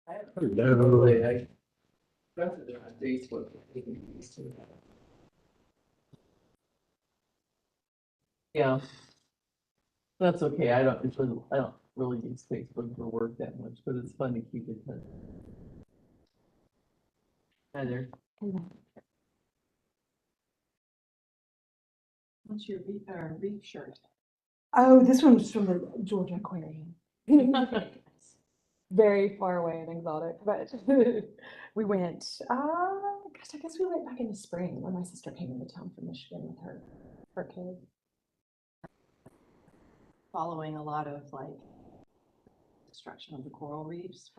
Hello. I posted it on Facebook. Yeah. That's okay. I don't really use Facebook for work that much, but it's fun to keep in touch. Hi there. What's your reef shirt? Oh, this one was from the Georgia Aquarium. Very far away and exotic, but we went, gosh, I guess we went back in the spring when my sister came into town from Michigan with her kid. Following a lot of like destruction of the coral reefs.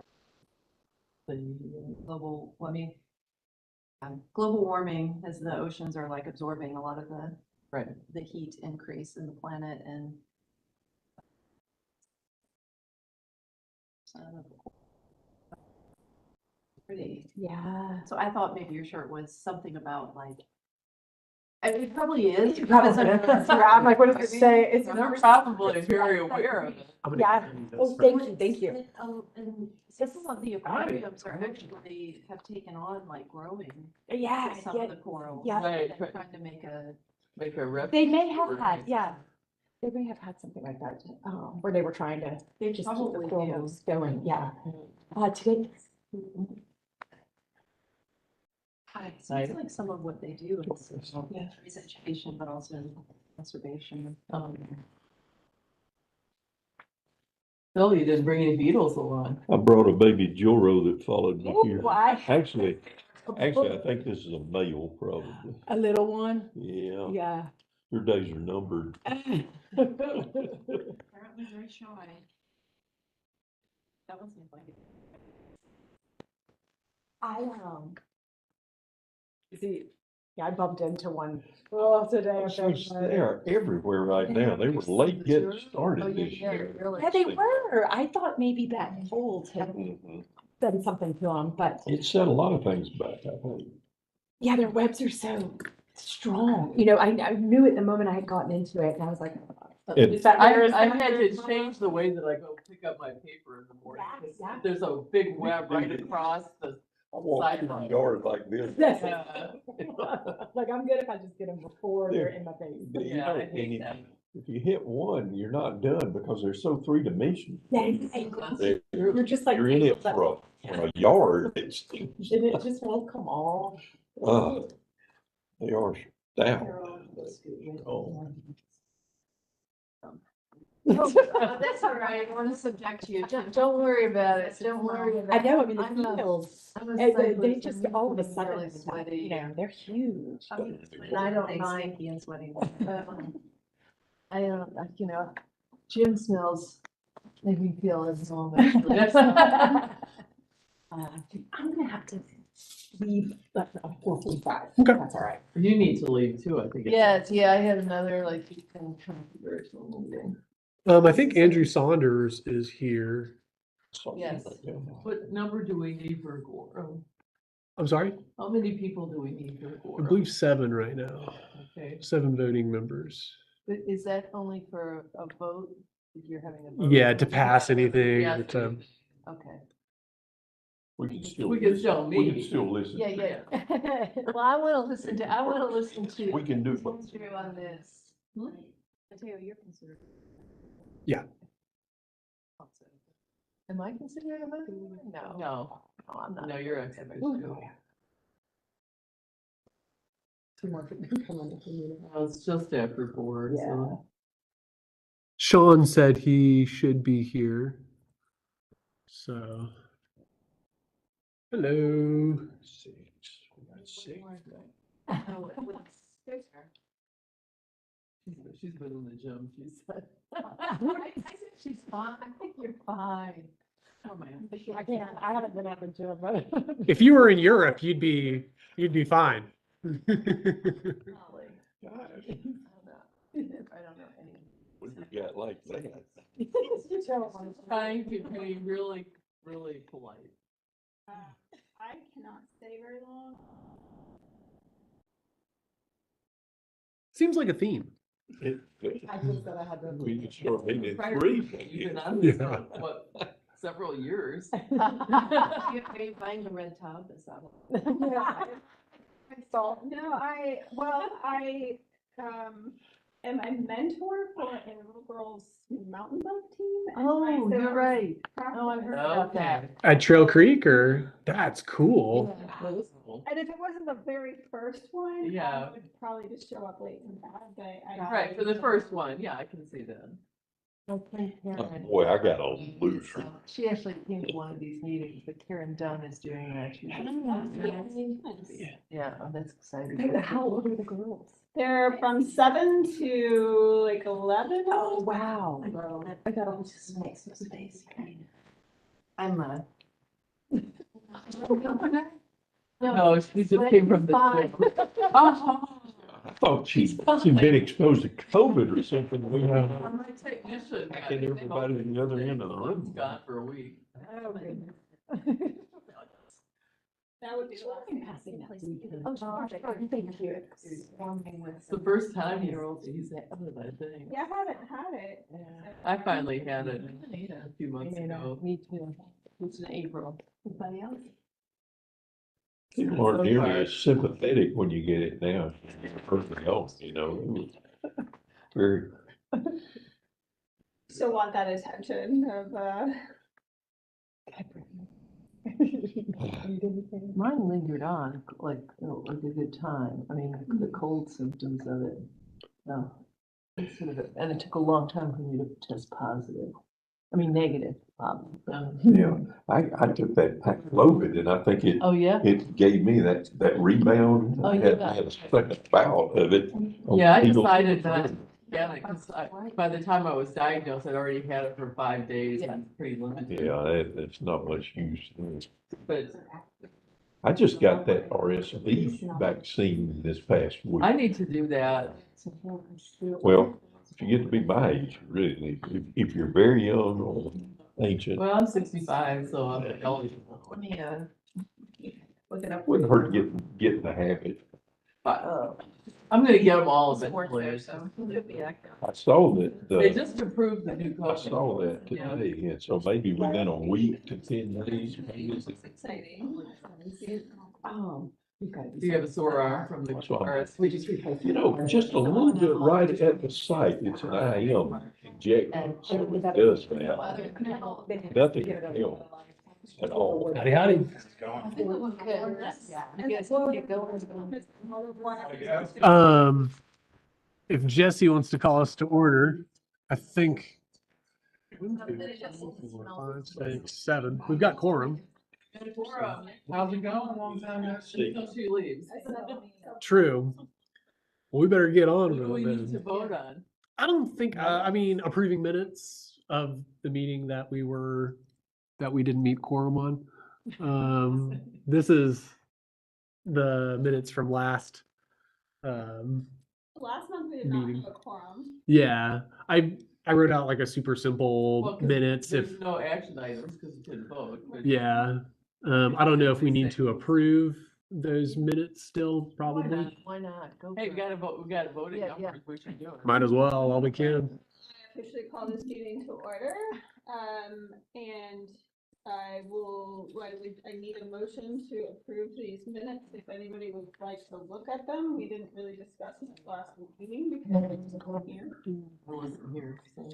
The global, well, I mean, global warming as the oceans are like absorbing a lot of the heat increase in the planet and pretty. Yeah. So I thought maybe your shirt was something about like, I mean, it probably is. I'm like, what does it say? It's They're probably very aware of it. Yeah. Oh, thank you, thank you. And this is what the aquariums are actually have taken on, like growing. Yeah, Some of the coral. yeah. Right. And trying to make a. They may have had, yeah. They may have had something like that, where they were trying to They just keep the probably corals going, yeah. Today. So it's like some of what they do is education, but also conservation. Phil, you didn't bring any beetles along. I brought a baby Joro that followed me here. Why? Actually, I think this is a male probably. A little one? Yeah, Yeah. your days are numbered. Apparently very shy. That one seems like it. I bumped into one. Today. They are everywhere right now. They were late getting started this year. Yeah, they were. I thought maybe that cold had Mhm. done something to them, but It said a lot of things back, I think. yeah, their webs are so strong. I knew it the moment I had gotten into it, and I was like, It- I had to change the way that I go pick up my paper in the morning. 'Cause Yeah. There's a big web right across the. I walk through my yard like this. Yeah. like I'm good if I just get them before they're in my face. You Yeah, I know, hate and that. if you hit one, you're not done because they're so three-dimensional. Yeah, you're just like You're in it for a yard. and it just won't come off. They are stout. Oh, that's all right. I want to subject you. Don't worry about it. Don't worry about I it. know. I mean, the I'm a- females, I'm a they cyclist, just and all of a really sudden, sweaty. they're huge. And I don't mind. Stinky and sweaty. I don't, gym smells make me feel as normal. I'm gonna have to leave at 4:45. Okay. That's all right. You need to leave too, I think. Yeah, I had another controversial meeting. I think Andrew Saunders is here. Yes. What number do we need for a quorum? I'm sorry, How many people do we need for a I quorum? believe 7 right now, Okay. 7 voting members. But is that only for a vote? If you're having a vote? Yeah, to pass anything Yeah, or to, Okay. We can still. We can still We can meet. still listen. Yeah. Well, I want to listen to. We can do both. Andrew on this. Mateo, you're considered. Am I considered a voter? No. No, I'm not. no, you're excellent. Two more people coming in the meeting. Well, it's just after 4, so. Sean said he should be here. So. Hello. Six. We got 6. She's been in the gym, she said. I said she's fine. I think you're fine. Oh, man. I can't, I haven't been at the gym, but. If you were in Europe, you'd be fine. Golly. God, I don't know any. what do you got like that? Trying to be really, really polite. I cannot stay very long. Seems like a theme. It- I just said I had to. We can sure meet in Prior- 3. You've been on Yeah. this for what, several years. Are you buying the red tub? Is that what? No, am a mentor for a little girl's mountain bike team. Oh, So you're I right. practicing. Oh, I heard about that. At Trail Creek, or that's cool. That was cool. And if it wasn't the very first one, Yeah. I would probably just show up late and bad, but I. Right, for the first one, yeah, I can see that. Boy, I got a loser. She actually came to one of these meetings, but Karen Dunn is doing that. Yeah, oh, that's exciting. How old are the girls? They're from 7 to like 11. Oh, wow. I got all just make some space. I'm No, she just came from the gym. I thought she'd been exposed to COVID or something. I'm my technician. I get everybody at the other end of the room. Gone for a week. Oh, goodness. That would be the last thing. passing that weekend. Oh, sure. Thank you. It's the first time he's had it, I think. Yeah, I haven't had it. I finally had it a few months ago. Me too. It's in April. Anybody else? People aren't nearly as sympathetic when you get it now. Perfect health, you know. Very. Still want that attention of, Mine lingered on like a good time. I mean, the cold symptoms of it. No. It's sort of and it took a long time for me to test positive. I mean, negative, Yeah, I took that Paxlovid and I think Oh, yeah? it gave me that rebound. Oh, I had a second bout of it. Yeah, I Fetal- decided not to get it, because by the time I was diagnosed, I'd already had it for 5 days, and it's pretty limited. Yeah, that's not much use. But I just got that RSV vaccine this past week. I need to do that. Well, if you get to be my age, really, if you're very young or ancient, Well, I'm 65, so I'm eligible. Let me, look it up. wouldn't hurt to get in the habit. But I'm gonna get them all It's worth eventually. it, so it'll be accurate. I saw that, They just approved the new I code. saw that today, and so maybe within a week to 10 days, maybe it's- It's exciting. Do you have a sore arm from the That's what I'm- RS? We just replaced. you know, just a little bit right at the site, it's an IM injection. So it does that. Nothing can help at all. Howdy, howdy. If Jesse wants to call us to order, I think. 4, 5, 6, 7. We've got quorum. How's it going? Long time no see. Until she leaves. True. Well, we better get on What do we with need to it. vote on? I don't think, I mean, approving minutes of the meeting that we didn't meet quorum on. This is the minutes from last. last month we did not Meeting. have a quorum. Yeah, I wrote out like a super simple Well, 'cause minutes if, There's no action items because you didn't vote. but- yeah. I don't know if we need to approve those minutes still, probably. Why not? Go Hey, for we gotta vote, we gotta vote in Yeah, yeah. numbers, we should do it. Might as well, while we can. I officially call this meeting to order, and I need a motion to approve these minutes, if anybody would like to look at them, we didn't really discuss this last meeting because I wasn't here. I wasn't here, so.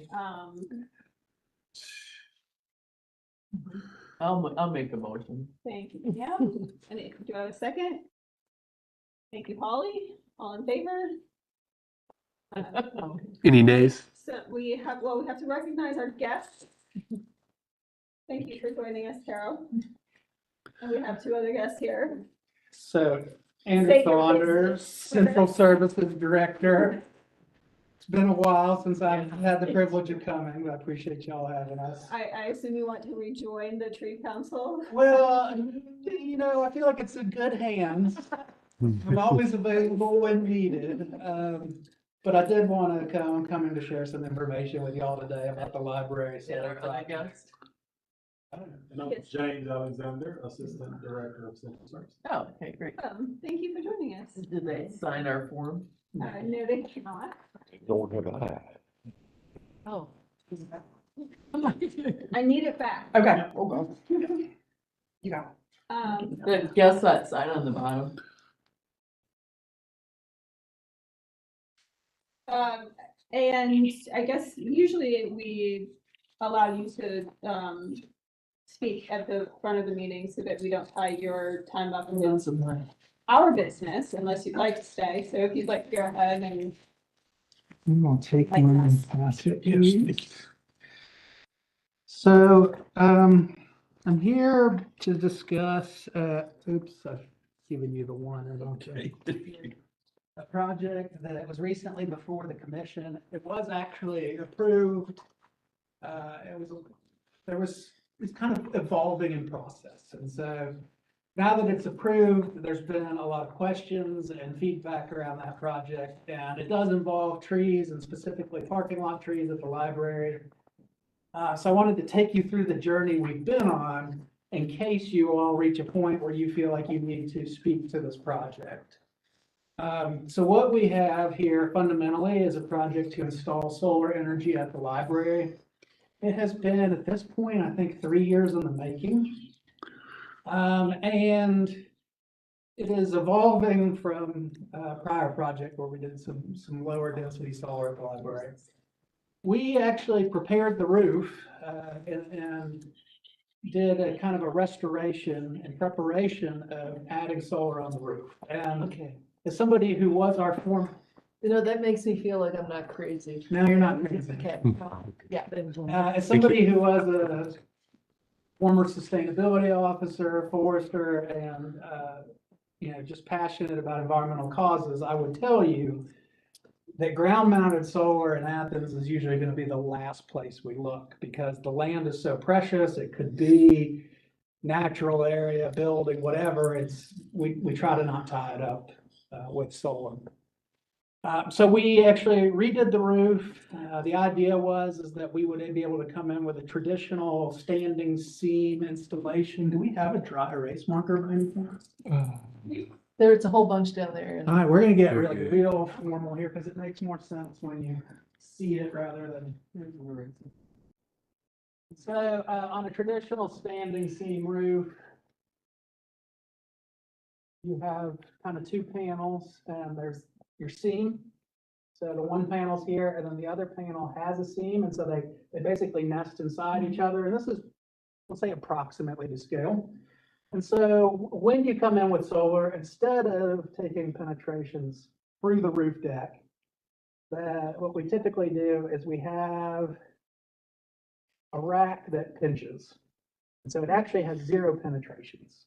I'll make a motion. Thank you, yeah, and do I have a second? Thank you, Holly, all in favor? Any nays? So we have to recognize our guests. Thank you for joining us, Carol. And we have 2 other guests here. So, Andrew Say your Saunders, business. Central Services Director. It's been a while since I've had the privilege of coming, but I appreciate y'all having us. I assume you want to rejoin the tree council? Well, you know, I feel like it's in good hands. I'm always available when needed. But I did want to come in to share some information with y'all today about the library. Yeah, our other guest. And I'm James Alexander, Assistant Director of Central Services. Oh, okay, great. Thank you for joining us. Did they sign our form? No, they cannot. Don't have I. Oh. I need it back. Okay, we'll go. You got Guess that sign on the bottom. And I guess usually we allow you to, speak at the front of the meeting so that we don't tie your time up against Lots of money. our business unless you'd like to stay. So if you'd like to go ahead and. I'm gonna take Like one this. and pass it. Yes, please. thank you. So, I'm here to discuss, oops, I've given you the one, I don't think. A project that was recently before the commission. It was actually approved. It's kind of evolving in process. And so now that it's approved, there's been a lot of questions and feedback around that project. And it does involve trees and specifically parking lot trees at the library. So I wanted to take you through the journey we've been on in case you all reach a point where you feel like you need to speak to this project. So what we have here fundamentally is a project to install solar energy at the library. It has been, at this point, I think 3 years in the making. And it is evolving from a prior project where we did some lower density solar at the library. We actually prepared the roof and did a kind of a restoration and preparation of adding solar on the roof. And Okay. as somebody who was our former, You know, that makes me feel like I'm not crazy. no, you're not crazy. Okay. Yeah. As somebody who was a former sustainability officer, forester, and, just passionate about environmental causes, I would tell you that ground-mounted solar in Athens is usually going to be the last place we look because the land is so precious. It could be natural area, building, whatever. We try to not tie it up with solar. So we actually redid the roof. The idea is that we would be able to come in with a traditional standing seam installation. Do we have a dry erase marker by any chance? There's a whole bunch down there. All right, we're gonna get Okay. real formal here because it makes more sense when you see it rather than. So, on a traditional standing seam roof, you have kind of two panels and there's your seam. So the one panel's here and then the other panel has a seam. And so they basically nest inside each other. And this is, we'll say approximately to scale. And so when you come in with solar, instead of taking penetrations through the roof deck, what we typically do is we have a rack that pinches. And so it actually has 0 penetrations.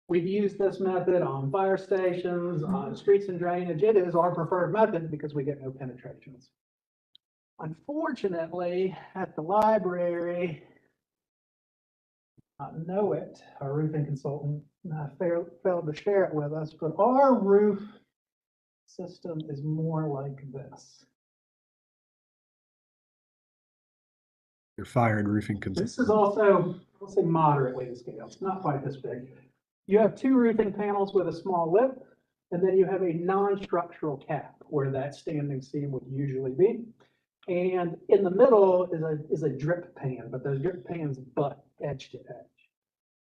We've used this method on fire stations, on streets and drainage. It is our preferred method because we get no penetrations. Unfortunately, at the library, know it, our roofing consultant failed to share it with us, but our roof system is more like this. You're fired, roofing This consultant. is also, I'll say moderately to scale. It's not quite this big. You have 2 roofing panels with a small lip, and then you have a non-structural cap where that standing seam would usually be. And in the middle is a drip pan, but those drip pans butt edge to edge.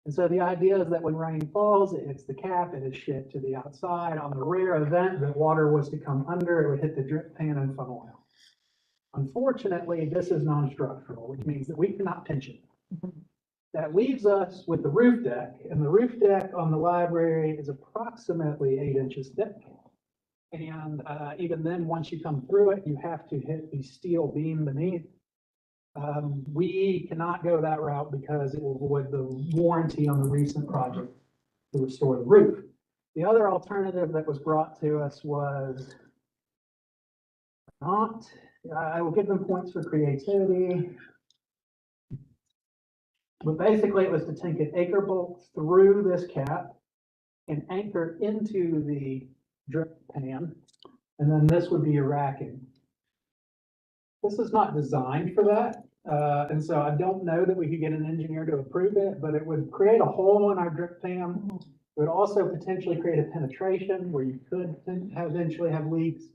And so the idea is that when rain falls, it hits the cap, it is shipped to the outside. On the rare event that water was to come under, it would hit the drip pan and funnel out. Unfortunately, this is non-structural, which means that we cannot pinch it. That leaves us with the roof deck, and the roof deck on the library is approximately 8 inches thick. And even then, once you come through it, you have to hit the steel beam beneath. We cannot go that route because it will void the warranty on the recent project to restore the roof. The other alternative that was brought to us was not, I will give them points for creativity. But basically it was to take an anchor bolt through this cap and anchor into the drip pan. And then this would be your racking. This is not designed for that. And so I don't know that we could get an engineer to approve it, but it would create a hole in our drip pan. It would also potentially create a penetration where you could eventually have leaks.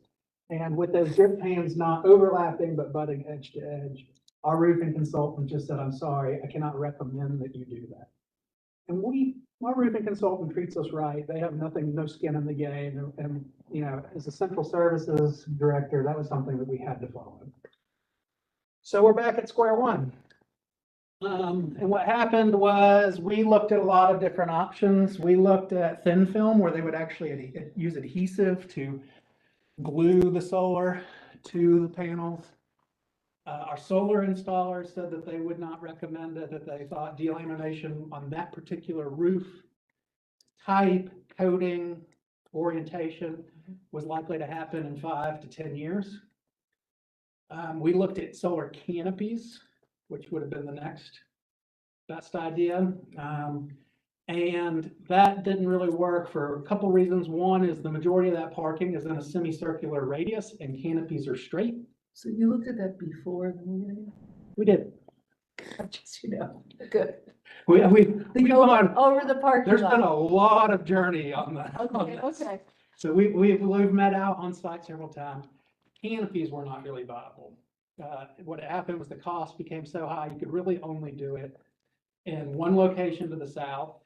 And with those drip pans not overlapping, but butting edge to edge, our roofing consultant just said, I'm sorry, I cannot recommend that you do that. And our roofing consultant treats us right. They have nothing, no skin in the game. And, you know, as a central services director, that was something that we had to follow. So we're back at square one. And what happened was we looked at a lot of different options. We looked at thin film where they would actually use adhesive to glue the solar to the panels. Our solar installer said that they would not recommend it, that they thought delamination on that particular roof type, coating, orientation was likely to happen in 5 to 10 years. We looked at solar canopies, which would have been the next best idea. And that didn't really work for a couple reasons. One is the majority of that parking is in a semicircular radius and canopies are straight. So you looked at that before the meeting? We did. Just, you know, good. We've Over gone, over the parking there's been lot. a lot of journey on that. Okay, okay. So we've met out on site several times. Canopies were not really viable. What happened was the cost became so high, you could really only do it in one location to the south.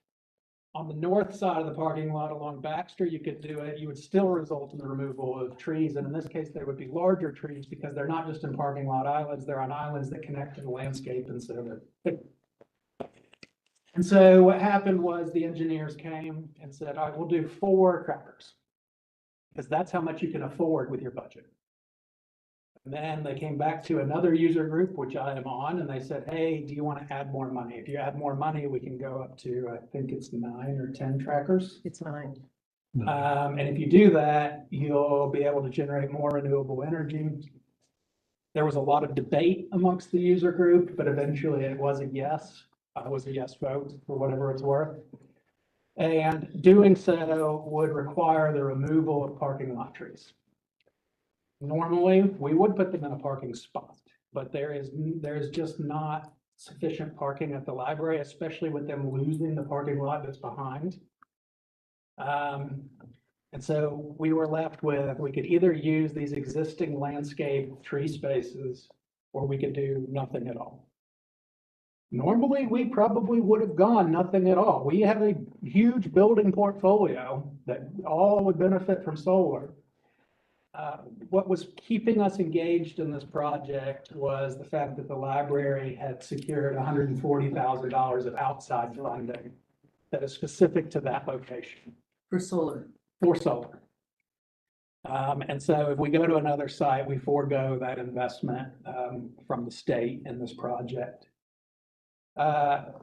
On the north side of the parking lot along Baxter, you could do it. You would still result in the removal of trees. And in this case, they would be larger trees because they're not just in parking lot islands, they're on islands that connect to the landscape. And so what happened was the engineers came and said, all right, we'll do 4 trackers because that's how much you can afford with your budget. And then they came back to another user group, which I am on, and they said, hey, do you want to add more money? If you add more money, we can go up to, I think it's 9 or 10 trackers. It's 9. And if you do that, you'll be able to generate more renewable energy. There was a lot of debate amongst the user group, but eventually it was a yes. I was a yes vote for whatever it's worth. And doing so would require the removal of parking lot trees. Normally, we would put them in a parking spot, but there is just not sufficient parking at the library, especially with them losing the parking lot that's behind. And so we were left with, we could either use these existing landscape tree spaces, or we could do nothing at all. Normally, we probably would have gone nothing at all. We have a huge building portfolio that all would benefit from solar. What was keeping us engaged in this project was the fact that the library had secured $140,000 of outside funding that is specific to that location. For solar. For solar. And so if we go to another site, we forego that investment from the state in this project. The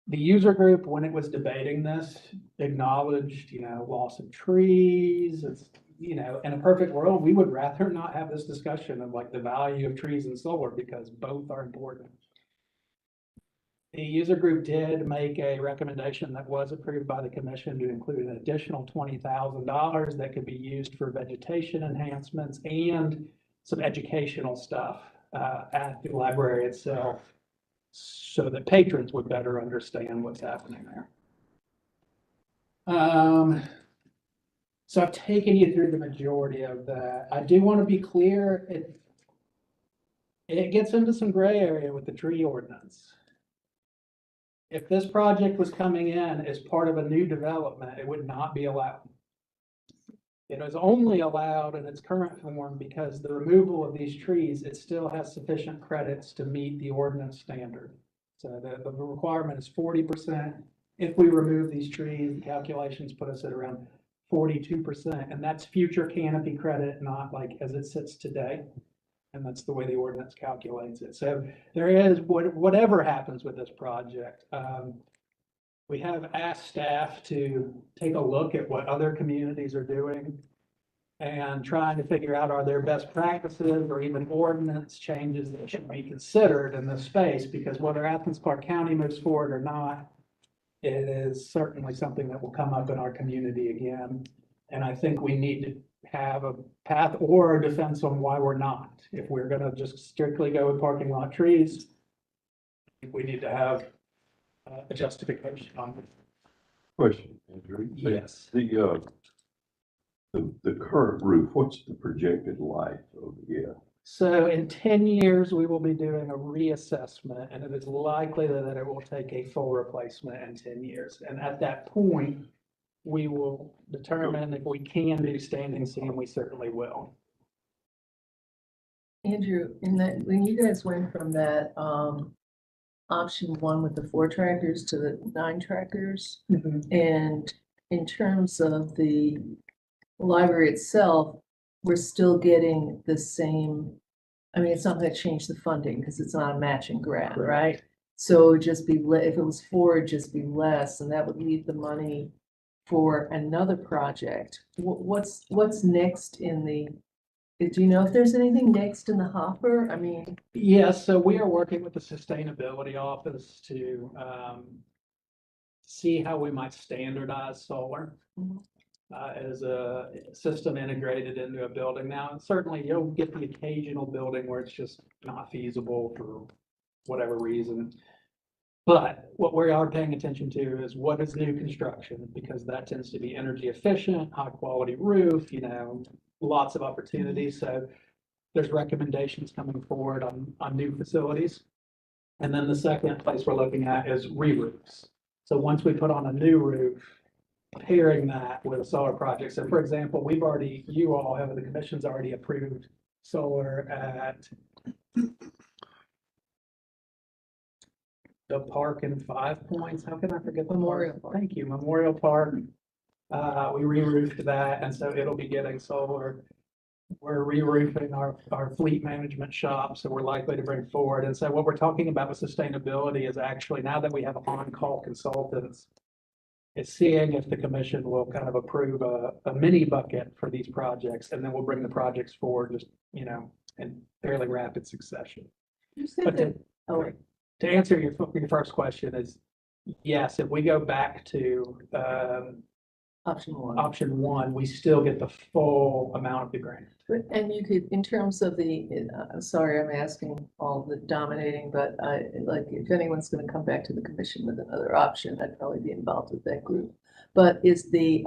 user group, when it was debating this, acknowledged, loss of trees. It's, in a perfect world, we would rather not have this discussion of like the value of trees and solar because both are important. The user group did make a recommendation that was approved by the commission to include an additional $20,000 that could be used for vegetation enhancements and some educational stuff at the library itself so that patrons would better understand what's happening there. So I've taken you through the majority of that. I do want to be clear, it gets into some gray area with the tree ordinance. If this project was coming in as part of a new development, it would not be allowed. It is only allowed in its current form because the removal of these trees, it still has sufficient credits to meet the ordinance standard. So the requirement is 40%. If we remove these trees, the calculations put us at around 42%, and that's future canopy credit, not like as it sits today. And that's the way the ordinance calculates it. So there is, whatever happens with this project, we have asked staff to take a look at what other communities are doing and trying to figure out, are there best practices or even ordinance changes that should be considered in this space? Because whether Athens-Clarke County moves forward or not, it is certainly something that will come up in our community again. And I think we need to have a path or a defense on why we're not. If we're going to just strictly go with parking lot trees, we need to have a justification on it. Question, Andrew. Yes. The current roof, what's the projected life of the So in 10 years, we will be doing a reassessment, and it is likely that it will take a full replacement in 10 years. And at that point, we will determine if we can do standing seam, we certainly will. Andrew, in that, when you guys went from that, option one with the 4 trackers to the 9 trackers, and in terms of the library itself, we're still getting the same, I mean, it's not gonna change the funding because it's not a matching grant, right? So it would just be, if it was 4, it'd just be less, and that would leave the money for another project. What's next in the, do you know if there's anything next in the hopper? I mean, Yes, so we are working with the Sustainability Office to see how we might standardize solar as a system integrated into a building. Now, certainly you'll get the occasional building where it's just not feasible for whatever reason. But what we are paying attention to is what is new construction, because that tends to be energy efficient, high quality roof, lots of opportunities. So there's recommendations coming forward on new facilities. And then the second place we're looking at is re-roofs. So once we put on a new roof, pairing that with a solar project. So for example, you all have, the commission's already approved solar at the park in 5 Points. How can I forget the Memorial park? Park. Thank you, Memorial Park. We re-roofed that, and so it'll be getting solar. We're re-roofing our fleet management shop, so we're likely to bring forward. And so what we're talking about with sustainability is actually, now that we have on-call consultants, it's seeing if the commission will kind of approve a mini bucket for these projects, and then we'll bring the projects forward just, in fairly rapid succession. you But said that, to answer your first question is, yes, if we go back to option 1, we still get the full amount of the grant. And you could, in terms of the, sorry, I'm asking all the dominating, but like, if anyone's gonna come back to the commission with another option, I'd probably be involved with that group. But is the,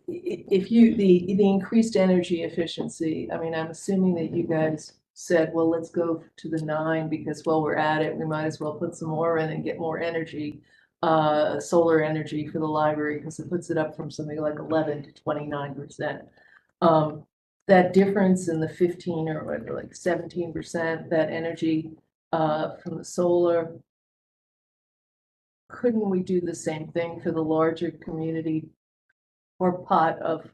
if you, the increased energy efficiency, I mean, I'm assuming that you guys said, well, let's go to the 9 because while we're at it, we might as well put some more in and get more energy, solar energy for the library, because it puts it up from something like 11 to 29%. That difference in the 15 or like 17%, that energy from the solar, couldn't we do the same thing for the larger community or pot of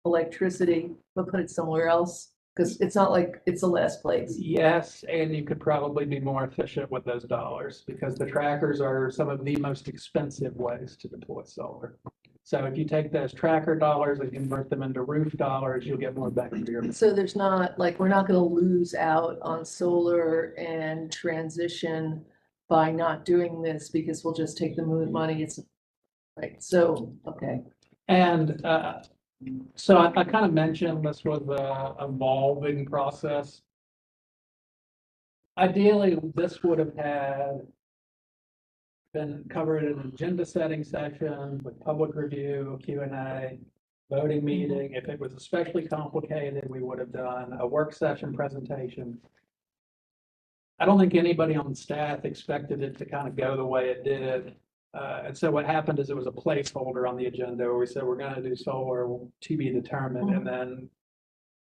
electricity, but put it somewhere else? Because it's not like it's the last place. Yes, and you could probably be more efficient with those dollars, because the trackers are some of the most expensive ways to deploy solar. So if you take those tracker dollars and convert them into roof dollars, you'll get more bang for your buck. So there's not, like, we're not gonna lose out on solar and transition by not doing this, because we'll just take the moon money, it's, right, so, okay. And so I kind of mentioned this was a evolving process. Ideally, this would have been covered in an agenda setting session with public review, Q&A, voting meeting. If it was especially complicated, we would have done a work session presentation. I don't think anybody on staff expected it to kind of go the way it did. And so what happened is it was a placeholder on the agenda where we said, we're going to do solar to be determined. And then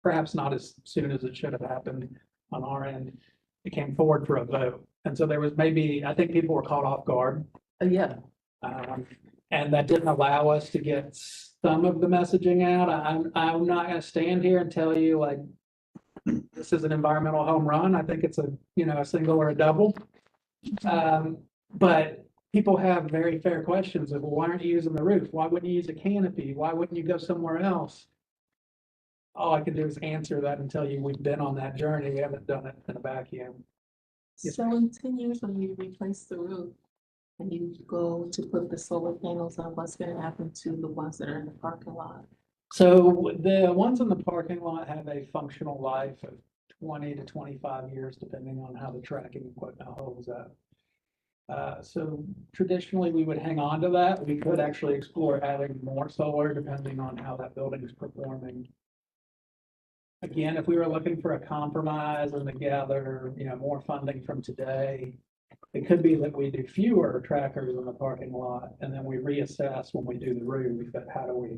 perhaps not as soon as it should have happened on our end, it came forward for a vote. And so there was I think people were caught off guard. Yeah, And that didn't allow us to get some of the messaging out. I'm not going to stand here and tell you like, this is an environmental home run. I think it's a single or a double. But people have very fair questions of, well, why aren't you using the roof? Why wouldn't you use a canopy? Why wouldn't you go somewhere else? All I can do is answer that and tell you we've been on that journey. We haven't done it in a vacuum. Yes, so in 10 years when you replace the roof and you go to put the solar panels on, what's gonna happen to the ones that are in the parking lot? So the ones in the parking lot have a functional life of 20 to 25 years, depending on how the tracking equipment holds up. So traditionally, we would hang on to that. We could actually explore adding more solar depending on how that building is performing. again, if we were looking for a compromise and to gather, more funding from today, it could be that we do fewer trackers in the parking lot and then we reassess when we do the roof, but how do we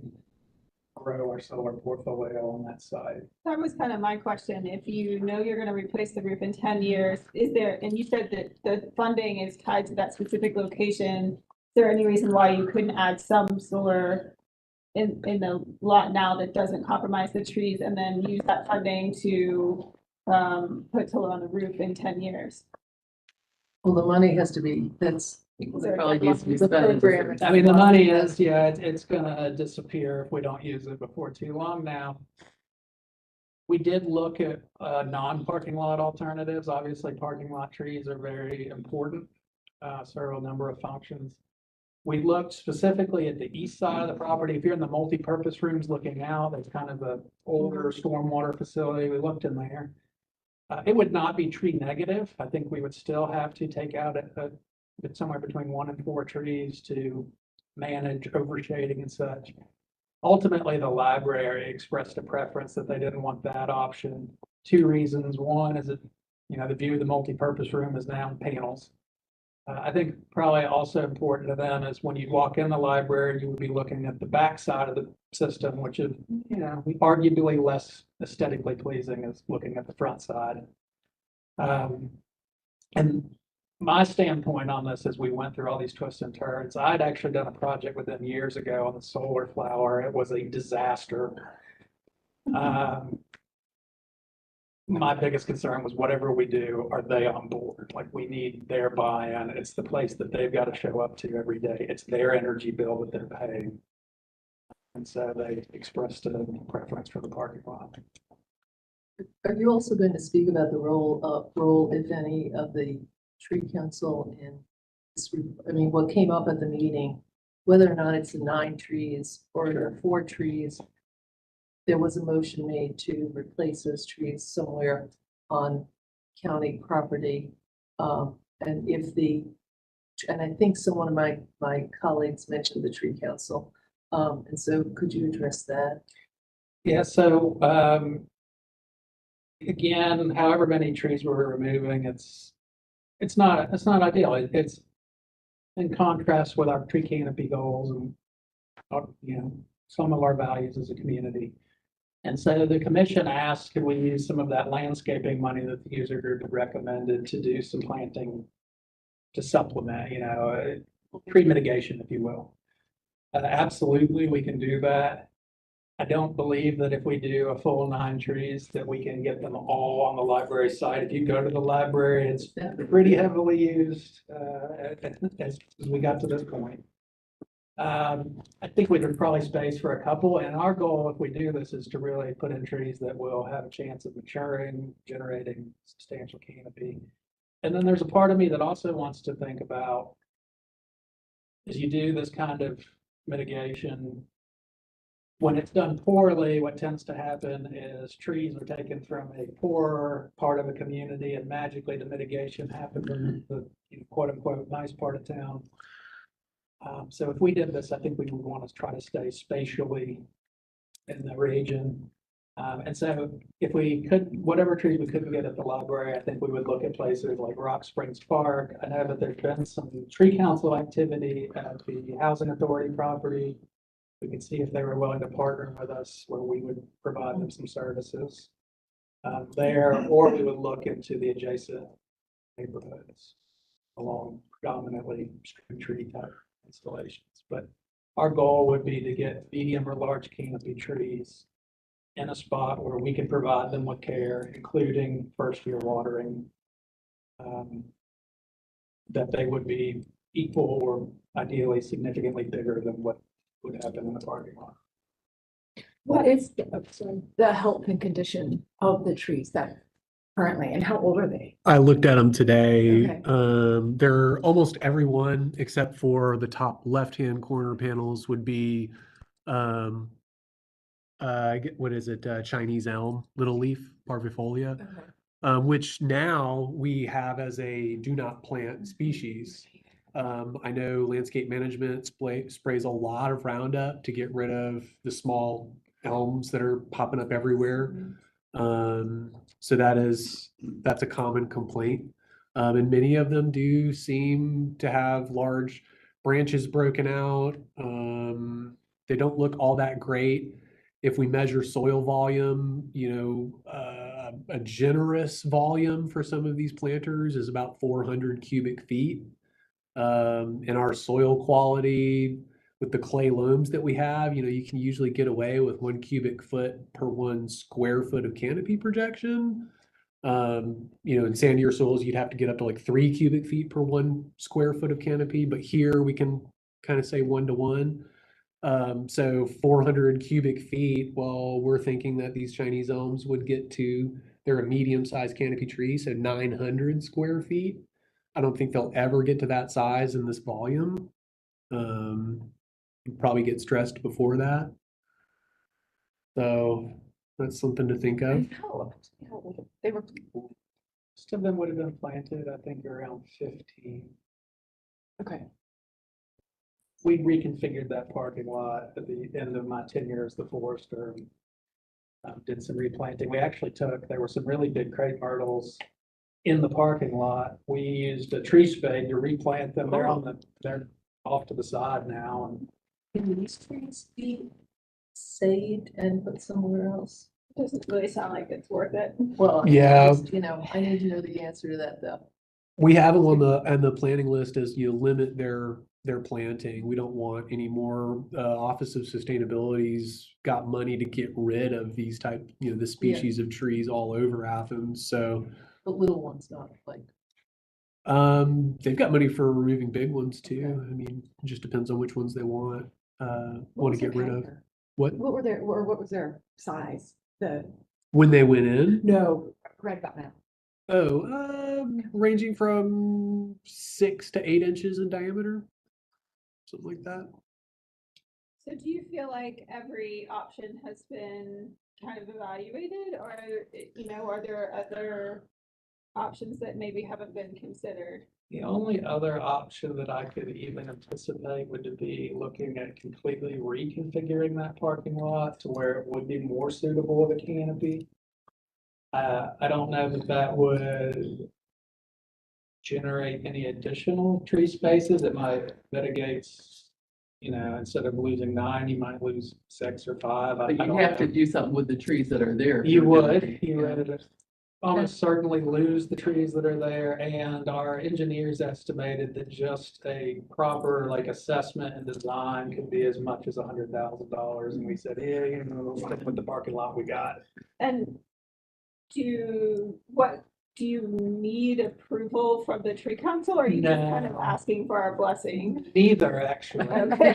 grow our solar portfolio on that side? That was kind of my question. If you know you're gonna replace the roof in 10 years, is there, and you said that the funding is tied to that specific location. Is there any reason why you couldn't add some solar in the lot now that doesn't compromise the trees and then use that funding to put solar on the roof in 10 years? Well, the money has to be, that's there a probably needs to be deadline? spent. The program. I mean, the money is, yeah, it's gonna disappear if we don't use it before too long now. We did look at non-parking lot alternatives. Obviously, parking lot trees are very important, serve a number of functions. We looked specifically at the east side of the property. If you're in the multi-purpose rooms looking out, there's kind of an older stormwater facility. We looked in there. It would not be tree negative. I think we would still have to take out somewhere between 1 and 4 trees to manage overshading and such. Ultimately, the library expressed a preference that they didn't want that option. 2 reasons. One is that, the view of the multi-purpose room is now in panels. I think probably also important to them is when you walk in the library, you would be looking at the back side of the system, which is, arguably less aesthetically pleasing as looking at the front side. And my standpoint on this as we went through all these twists and turns, I'd actually done a project with them years ago on the solar flower. It was a disaster. My biggest concern was whatever we do, are they on board? Like, we need their buy-in. It's the place that they've got to show up to every day. It's their energy bill that they're paying. And so they expressed a preference for the parking lot. Are you also going to speak about the role, if any, of the tree council in this? I mean, what came up at the meeting, whether or not it's the 9 trees or the 4 trees, there was a motion made to replace those trees somewhere on county property. And I think one of my colleagues mentioned the tree council. And so could you address that? Yeah, so, again, however many trees we're removing, it's not ideal. It's in contrast with our tree canopy goals and, some of our values as a community. And so the commission asked, could we use some of that landscaping money that the user group had recommended to do some planting to supplement, tree mitigation, if you will. Absolutely, we can do that. I don't believe that if we do a full 9 trees that we can get them all on the library side. If you go to the library, it's pretty heavily used as we got to this point. I think we could probably space for a couple, and our goal, if we do this, is to really put in trees that will have a chance of maturing, generating substantial canopy. And then there's a part of me that also wants to think about, as you do this kind of mitigation, when it's done poorly, what tends to happen is trees are taken from a poorer part of a community and magically the mitigation happens in the quote unquote nice part of town. So if we did this, I think we would want to try to stay spatially in the region. And so if we could, whatever trees we couldn't get at the library, I think we would look at places like Rock Springs Park. I know that there's been some tree council activity at the Housing Authority property. We could see if they were willing to partner with us where we would provide them some services there, or we would look into the adjacent neighborhoods along predominantly street tree type installations. But our goal would be to get medium or large canopy trees in a spot where we can provide them with care, including first year watering, that they would be equal or ideally significantly bigger than what would happen in the parking lot. What is the health and condition of the trees that currently, and how old are they? I looked at them today. Okay. They're almost everyone except for the top left-hand corner panels would be, what is it? Chinese elm, little leaf, parvifolia, Okay. which now we have as a do not plant species. I know landscape management sprays a lot of Roundup to get rid of the small elms that are popping up everywhere. So that's a common complaint. And many of them do seem to have large branches broken out. They don't look all that great. If we measure soil volume, a generous volume for some of these planters is about 400 cubic feet. And our soil quality with the clay loams that we have, you can usually get away with 1 cubic foot per 1 square foot of canopy projection. In sandier soils, you'd have to get up to like 3 cubic feet per 1 square foot of canopy, but here we can kind of say 1 to 1. So 400 cubic feet, well, we're thinking that these Chinese elms would get to, they're a medium-sized canopy tree, so 900 square feet. I don't think they'll ever get to that size in this volume. Probably get stressed before that. So that's something to think of. They were, Most of them would have been planted, I think, around 15. okay. We reconfigured that parking lot at the end of my tenure as the forester. Did some replanting. We actually there were some really big crepe myrtles in the parking lot. We used a tree spade to replant them. They're off to the side now. And Can these trees be saved and put somewhere else? Doesn't really sound like it's worth it. Well, Yeah. I need to know the answer to that though. We have them on the planning list as you limit their planting. We don't want any more. Office of Sustainability's got money to get rid of these type, the species of trees all over Athens. So, But little ones, not like. they've got money for removing big ones too. I mean, it just depends on which ones they want to get rid of. What What was their size? when they went in? No, right about now. Oh, ranging from 6 to 8 inches in diameter, something like that. So do you feel like every option has been kind of evaluated, or, are there other options that maybe haven't been considered? the only other option that I could even anticipate would be looking at completely reconfiguring that parking lot to where it would be more suitable with a canopy. I don't know that would generate any additional tree spaces. It might mitigates, instead of losing 9, you might lose 6 or 5. But you have to do something with the trees that are there. You would almost certainly lose the trees that are there, and our engineers estimated that just a proper assessment and design could be as much as $100,000. And we said, yeah, we'll stick with the parking lot we got. And do you need approval from the tree council, or are you just kind of No. asking for our blessing? Neither, actually. Okay.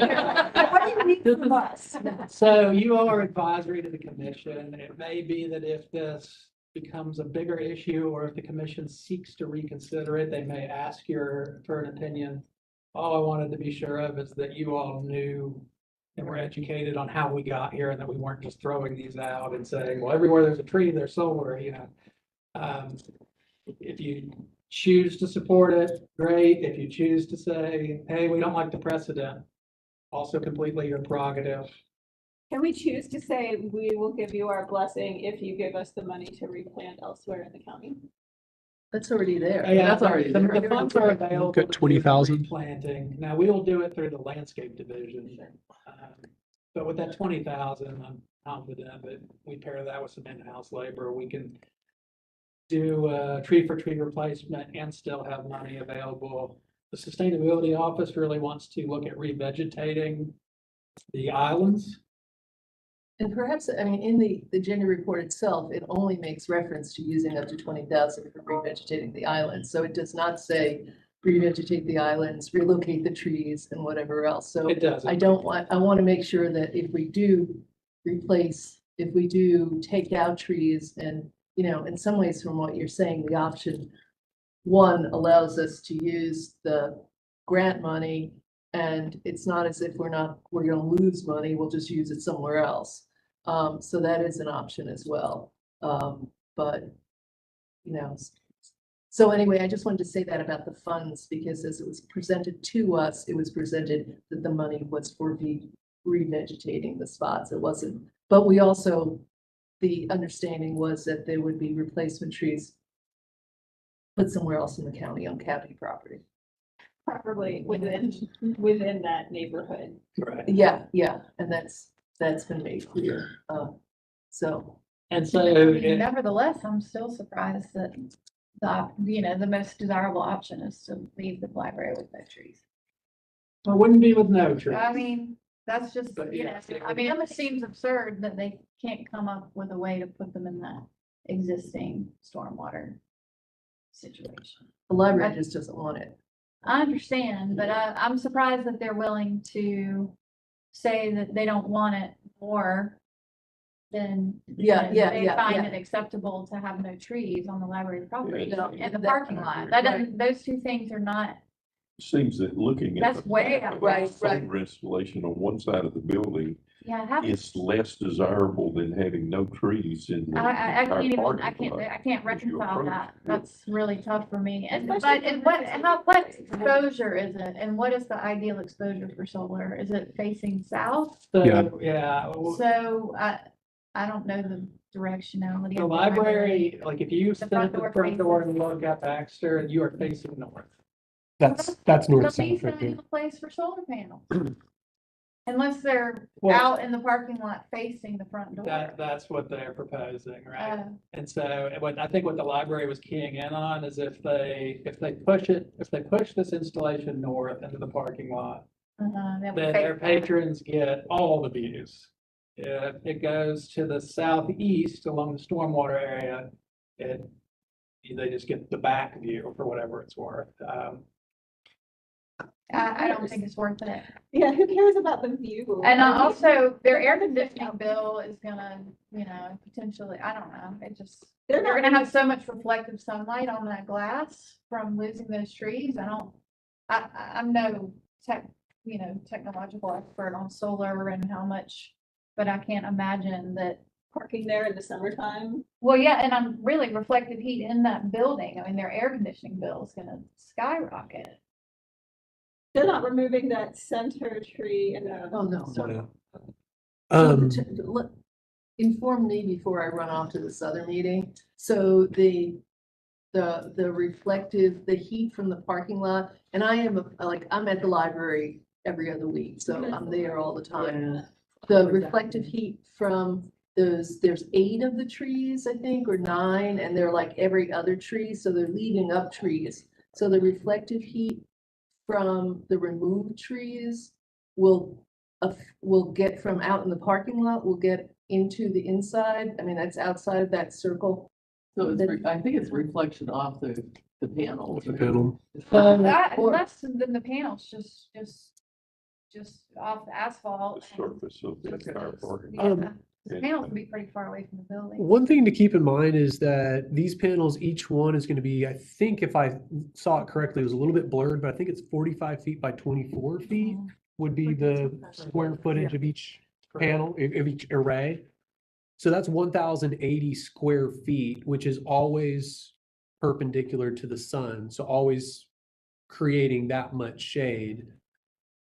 What do you need from us? So you all are advisory to the commission. It may be that if this becomes a bigger issue, or if the commission seeks to reconsider it, they may ask for an opinion. All I wanted to be sure of is that you all knew and were educated on how we got here, and that we weren't just throwing these out and saying, well, everywhere there's a tree, there's solar, If you choose to support it, great. If you choose to say, hey, we don't like the precedent, also completely your prerogative. Can we choose to say, we will give you our blessing if you give us the money to replant elsewhere in the county? That's already there. Yeah, That's already the there. the funds are available. Got 20,000. Planting. Now, we will do it through the landscape division. But with that 20,000, I'm confident that we pair that with some in-house labor, we can do tree for tree replacement and still have money available. The sustainability office really wants to look at revegetating the islands. And perhaps, in the gender report itself, it only makes reference to using up to 20,000 for revegetating the islands. So it does not say revegetate the islands, relocate the trees and whatever else. So It doesn't. I want to make sure that if we do take out trees and, in some ways from what you're saying, the option 1 allows us to use the grant money, and it's not as if we're going to lose money, we'll just use it somewhere else. So that is an option as well. But, so anyway, I just wanted to say that about the funds, because as it was presented to us, it was presented that the money was for revegetating the spots. It wasn't, but we also the understanding was that there would be replacement trees put somewhere else in the county on county property. Preferably within that neighborhood. Right. Yeah, and that's been made clear, so. And so, Nevertheless, I'm still surprised that the most desirable option is to leave the library with no trees. it wouldn't be with no trees. I mean, that's just, But yeah, it I mean, it just seems absurd that they can't come up with a way to put them in that existing stormwater situation. The library just doesn't want it. I understand, but I'm surprised that they're willing to say that they don't want it more than. Yeah, yeah, They yeah, find yeah. it acceptable to have no trees on the library property Yeah. and the parking lot. That doesn't, those two things are not, Seems that looking at. That's the way fact out. of Right, solar installation on one side of the building yeah, is less desirable than having no trees in the I entire can't even, parking lot. I can't as you reconcile approach that. it. That's really tough for me. And, Especially but, and what exposure is it? And what is the ideal exposure for solar? Is it facing south? Yeah. So, yeah, So I don't know the directionality. the of library, like if you sit front at the door front door faces- and look at Baxter, you are facing north. That's north The south least right there. ideal place for solar panels. Unless they're Well- out in the parking lot facing the front door. That's what they're proposing, right? Uh, And so I think what the library was keying in on is if they push this installation north into the parking lot, that would then face their that. patrons get all the views. If it goes to the southeast along the stormwater area, they just get the back view for whatever it's worth. I don't think it's worth it. Yeah, who cares about the view? And also, their air conditioning bill is gonna, potentially, I don't know, it just, They're they're not gonna have so much reflective sunlight on that glass from losing those trees. I'm no technological expert on solar and how much, but I can't imagine that. Parking there in the summertime. Well, yeah, and I'm really reflective heat in that building. I mean, their air conditioning bill is gonna skyrocket. They're not removing that center tree and Oh, no. So- Um, Inform me before I run off to this other meeting. So the reflective, the heat from the parking lot, and I'm at the library every other week, so I'm there all the time. The reflective heat from there's 8 of the trees, I think, or 9, and they're like every other tree, so they're leaving up trees. So the reflective heat from the removed trees will get from out in the parking lot, will get into the inside. I mean, that's outside of that circle. So I think it's reflection off the panels. the panel. Or- Less than the panels, just off the asphalt. The surface of the entire parking. Yeah, lot. the panels will be pretty far away from the building. One thing to keep in mind is that these panels, each one is going to be, I think if I saw it correctly, it was a little bit blurred, but I think it's 45 feet by 24 feet would be the square footage of each panel, of each array. So that's 1,080 square feet, which is always perpendicular to the sun. So always creating that much shade.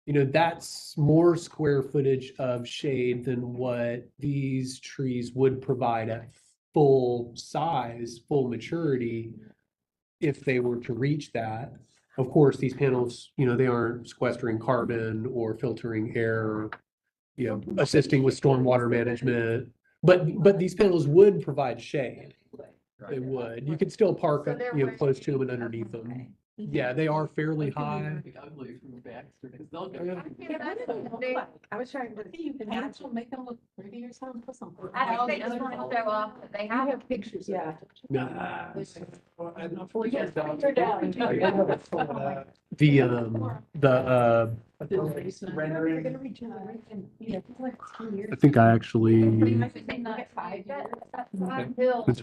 That's more square footage of shade than what these trees would provide at full size, full maturity, if they were to reach that. Of course, these panels, they aren't sequestering carbon or filtering air, assisting with stormwater management. But these panels would provide shade. They would. You could still park, So they're close to them and way- underneath them. okay. Yeah, they are fairly high. Ugly from Baxter, because they'll get. I was trying to. You can actually make them look pretty or something, put some. I think they just want to show off that they have pictures, yeah. Well, and unfortunately, They're down. rendering. I think I actually put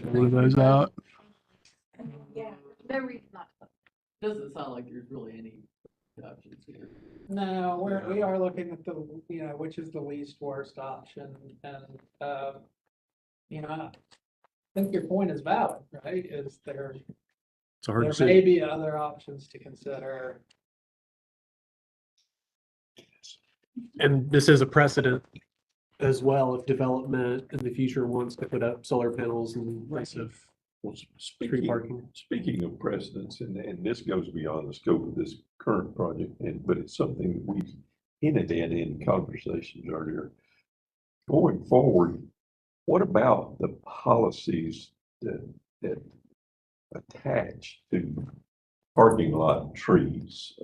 one of those out. Yeah, no reason not to. Doesn't sound like there's really any options here. No, we are looking at which is the least worst option, and, I think your point is valid, right? Is there It's a hard may decision. be other options to consider. And this is a precedent as well if development in the future wants to put up solar panels in place of Well, tree parking. speaking of precedents, and this goes beyond the scope of this current project, but it's something that we've hinted at in conversations earlier. Going forward, what about the policies that attach to parking lot trees?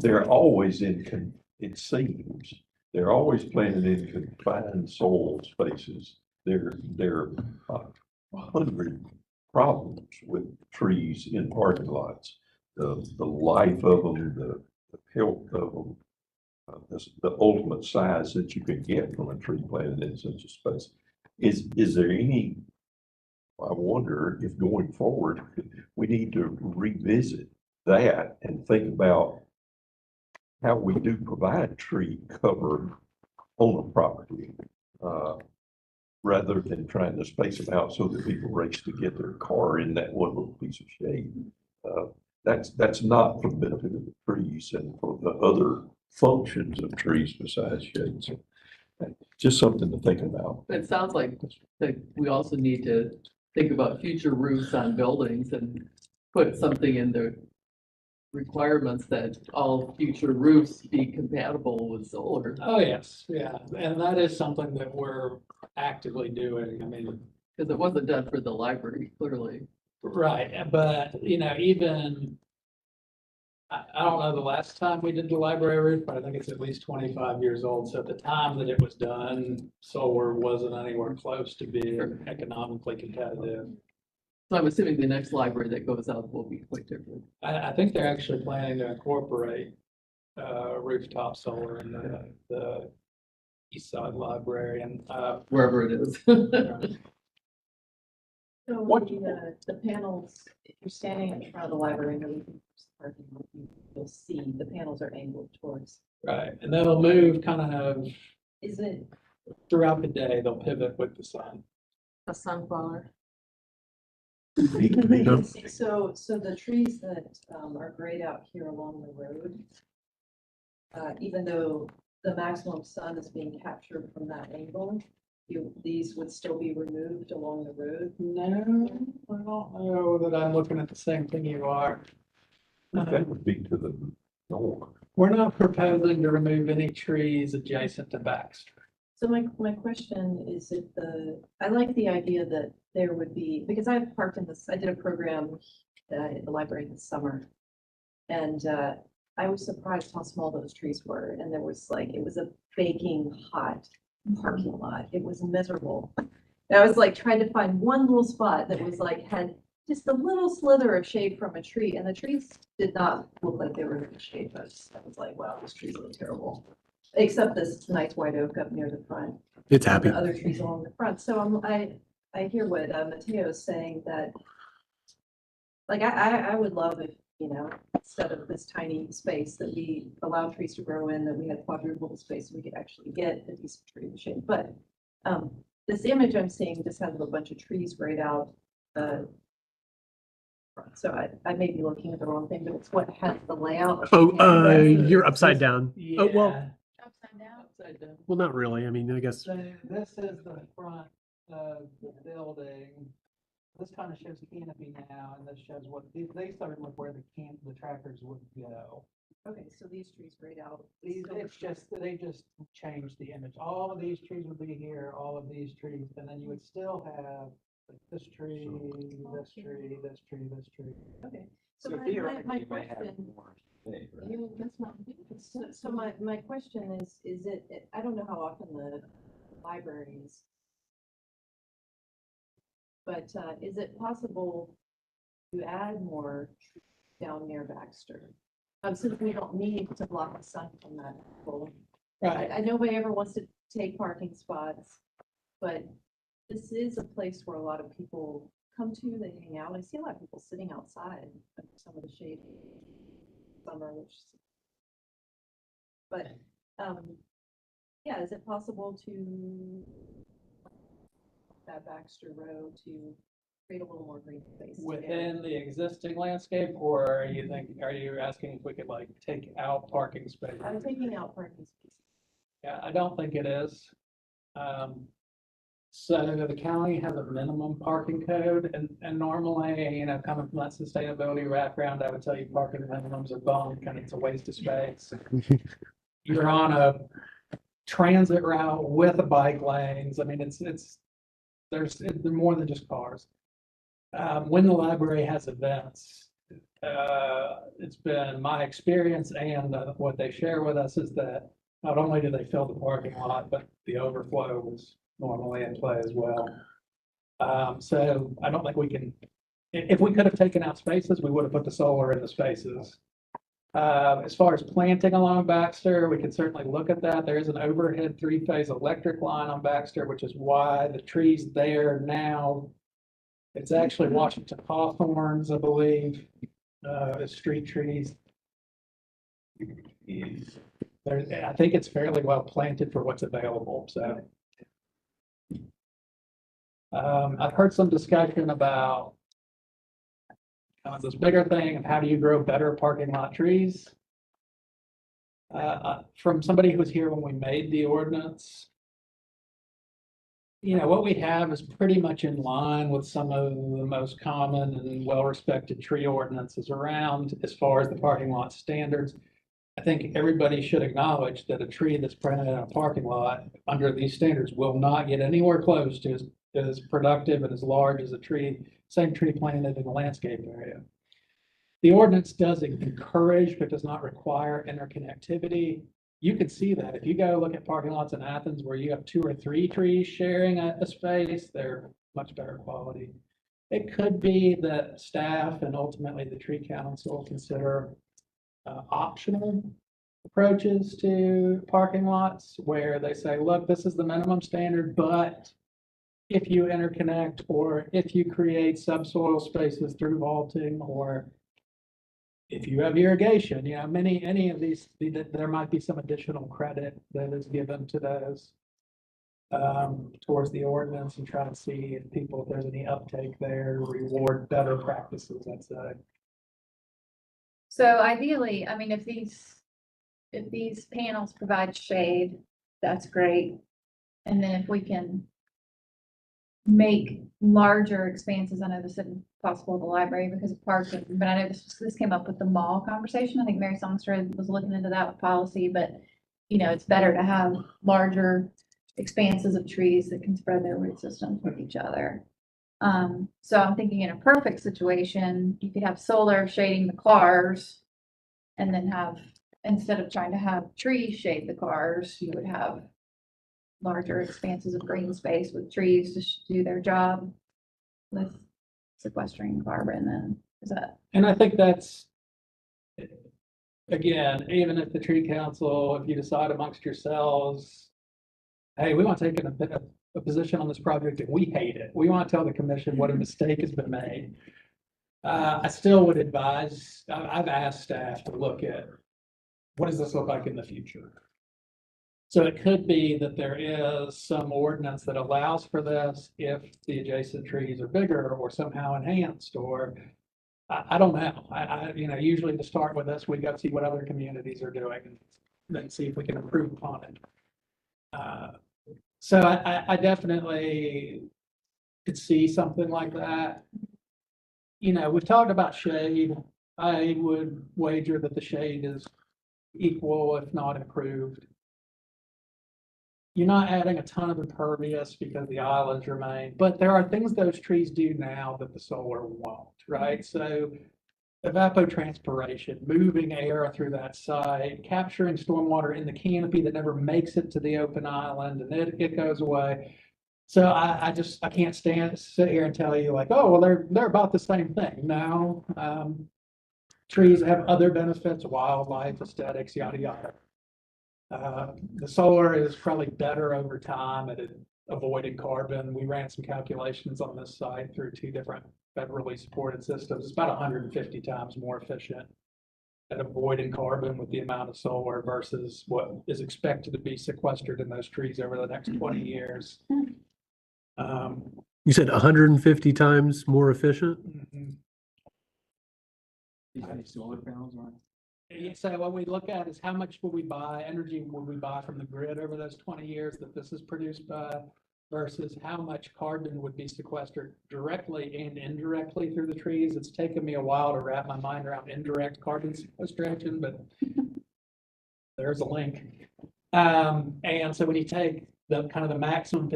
They're always it seems, they're always planted in confined soil spaces. There are 100 problems with trees in parking lots. The life of them, the health of them, the ultimate size that you can get from a tree planted in such a space. Is there any, I wonder if going forward, we need to revisit that and think about how we do provide tree cover on a property, rather than trying to space them out so that people race to get their car in that one little piece of shade. That's not for the benefit of the trees and for the other functions of trees besides shades. Just something to think about. It sounds like that we also need to think about future roofs on buildings and put something in the requirements that all future roofs be compatible with solar. Oh, yes, yeah, and that is something that we're actively doing. I mean, Because it wasn't done for the library, clearly. right, but even, I don't know the last time we did the library roof, but I think it's at least 25 years old. So at the time that it was done, solar wasn't anywhere close to being economically competitive. So I'm assuming the next library that goes out will be quite different. I think they're actually planning to incorporate rooftop solar in the East Side Library and Wherever it is. So the panels, if you're standing in front of the library and you're looking for parking, you'll see the panels are angled towards. right, and they'll move kind of Is it throughout the day. They'll pivot with the sun. A sunflower. so the trees that are grayed out here along the road, even though the maximum sun is being captured from that angle, these would still be removed along the road? No, I don't know that I'm looking at the same thing you are. That would be to the north. We're not proposing to remove any trees adjacent to Baxter. So my question is I like the idea that there would be, because I've parked in this, I did a program at the library this summer. And I was surprised how small those trees were. And it was a baking hot parking lot. It was miserable. And I was trying to find one little spot that was had just a little slither of shade from a tree. And the trees did not look like they were in the shade. I was like, wow, these trees look terrible. Except this nice white oak up near the front. It's and happy. the other trees along the front. So I hear what Mateo is saying, that I would love if, instead of this tiny space that we allow trees to grow in, that we had quadruple the space, we could actually get a decent tree shade. But this image I'm seeing just has a bunch of trees grayed out. So I may be looking at the wrong thing, but it's what has the layout. You're upside down. Yeah. Oh, well, Upside down. Upside down. well, not really. I mean, I guess. So this is the front of the building. This kind of shows canopy now, and this shows what they started with where the trackers would go. Okay, so these trees grayed out. They just changed the image. All of these trees would be here, all of these trees, and then you would still have this tree, this tree, this tree, this tree. Okay, so my question. So my question is it, I don't know how often the libraries, but is it possible to add more trees down near Baxter? Since we don't need to block the sun from that pole. Right. I nobody ever wants to take parking spots, but this is a place where a lot of people come to, they hang out. I see a lot of people sitting outside of some of the shade summer, but yeah, is it possible to that Baxter Road to create a little more green space. Within the existing landscape, or are you asking if we could like take out parking spaces? I'm taking out parking spaces. Yeah, I don't think it is. So the county has a minimum parking code and normally, coming from that sustainability background, I would tell you parking minimums are bunk and it's a waste of space. You're on a transit route with a bike lanes. I mean, they're more than just cars. When the library has events, it's been my experience and what they share with us is that not only do they fill the parking lot, but the overflow was normally in play as well. So I don't think we can, if we could have taken out spaces, we would have put the solar in the spaces. As far as planting along Baxter, we can certainly look at that. There is an overhead three-phase electric line on Baxter, which is why the trees there now. It's actually Washington hawthorns, I believe, as street trees. I think it's fairly well planted for what's available, so. I've heard some discussion about this bigger thing of how do you grow better parking lot trees? From somebody who was here when we made the ordinance. What we have is pretty much in line with some of the most common and well-respected tree ordinances around as far as the parking lot standards. I think everybody should acknowledge that a tree that's planted in a parking lot under these standards will not get anywhere close to as productive and as large as same tree planted in a landscape area. The ordinance does encourage, but does not require interconnectivity. You can see that if you go look at parking lots in Athens where you have 2 or 3 trees sharing a space, they're much better quality. It could be that staff and ultimately the tree council consider optional approaches to parking lots where they say, look, this is the minimum standard, but if you interconnect or if you create subsoil spaces through vaulting or if you have irrigation, any of these, there might be some additional credit that is given to those towards the ordinance and try to see if there's any uptake there, reward better practices, I'd say. So ideally, I mean, if these panels provide shade, that's great. And then if we can make larger expanses, I know this isn't possible at the library because of parking, but I know this came up with the mall conversation. I think Mary Songström was looking into that with policy, but it's better to have larger expanses of trees that can spread their root systems with each other. So I'm thinking in a perfect situation, you could have solar shading the cars and then instead of trying to have trees shade the cars, you would have larger expanses of green space with trees to do their job with sequestering carbon. Then and I think that's, again, even if the tree council, if you decide amongst yourselves, hey, we want to take a position on this project and we hate it. We want to tell the commission what a mistake has been made. I still would advise, I've asked staff to look at what does this look like in the future? So it could be that there is some ordinance that allows for this if the adjacent trees are bigger or somehow enhanced, or I don't know. Usually to start with this, we go see what other communities are doing and then see if we can improve upon it. So I definitely could see something like that. We've talked about shade. I would wager that the shade is equal, if not improved. You're not adding a ton of impervious because the islands remain, but there are things those trees do now that the solar won't, right? So evapotranspiration, moving air through that site, capturing stormwater in the canopy that never makes it to the open island, and it goes away. So I can't sit here and tell you like, oh, well, they're about the same thing. No, trees have other benefits, wildlife, aesthetics, yada, yada. The solar is probably better over time at avoiding carbon. We ran some calculations on this site through 2 different federally supported systems. It's about 150 times more efficient at avoiding carbon with the amount of solar versus what is expected to be sequestered in those trees over the next 20 years. You said 150 times more efficient? Mhm. How many solar panels on? Yeah, so what we look at is how much will we buy, energy will we buy from the grid over those 20 years that this is produced by versus how much carbon would be sequestered directly and indirectly through the trees. It's taken me a while to wrap my mind around indirect carbon sequestration, but there's a link. And so when you take the kind of the maximum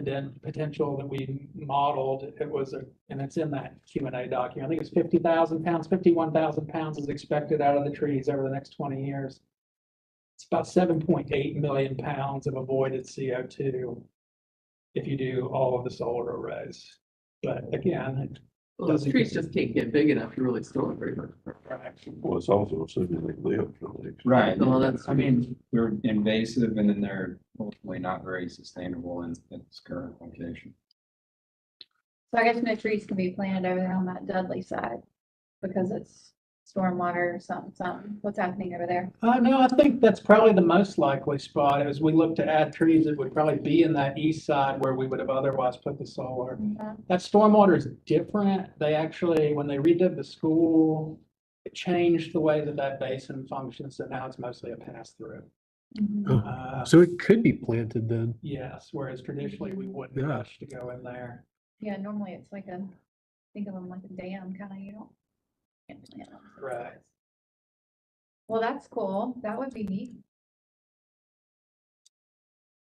potential that we modeled, it was and it's in that Q&A document. I think it's 50,000 pounds, 51,000 pounds is expected out of the trees over the next 20 years. It's about 7.8 million pounds of avoided CO2 if you do all of the solar arrays. But again, Well, those trees just can't get big enough to really store very much. Well, it's also assuming they live for the next. Right, Well, that's- I mean, they're invasive and then they're ultimately not very sustainable in its current location. So I guess no trees can be planted over there on that Dudley side because it's stormwater or something. What's happening over there? no, I think that's probably the most likely spot. As we look to add trees, it would probably be in that east side where we would have otherwise put the solar. That stormwater is different. They actually, when they redid the school, it changed the way that that basin functions. So now it's mostly a pass through. Oh, so it could be planted then. Yes, whereas traditionally we wouldn't Yeah. rush to go in there. Yeah, normally it's like think of them like a dam kind of, you don't. Can't plant them. Right. Well, that's cool. That would be neat.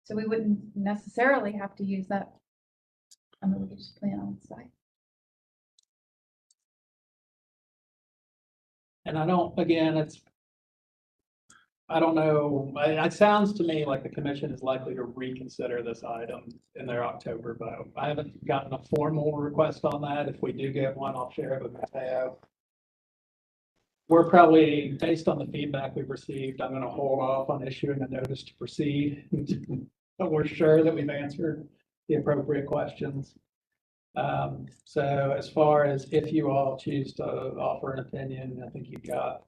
So we wouldn't necessarily have to use that. I mean, we could just plant on site. And I don't, again, I don't know, it sounds to me like the commission is likely to reconsider this item in their October vote. I haven't gotten a formal request on that. If we do get one, I'll share it with Mateo. We're probably, based on the feedback we've received, I'm gonna hold off on issuing a notice to proceed. But we're sure that we've answered the appropriate questions. So as far as if you all choose to offer an opinion, I think you've got,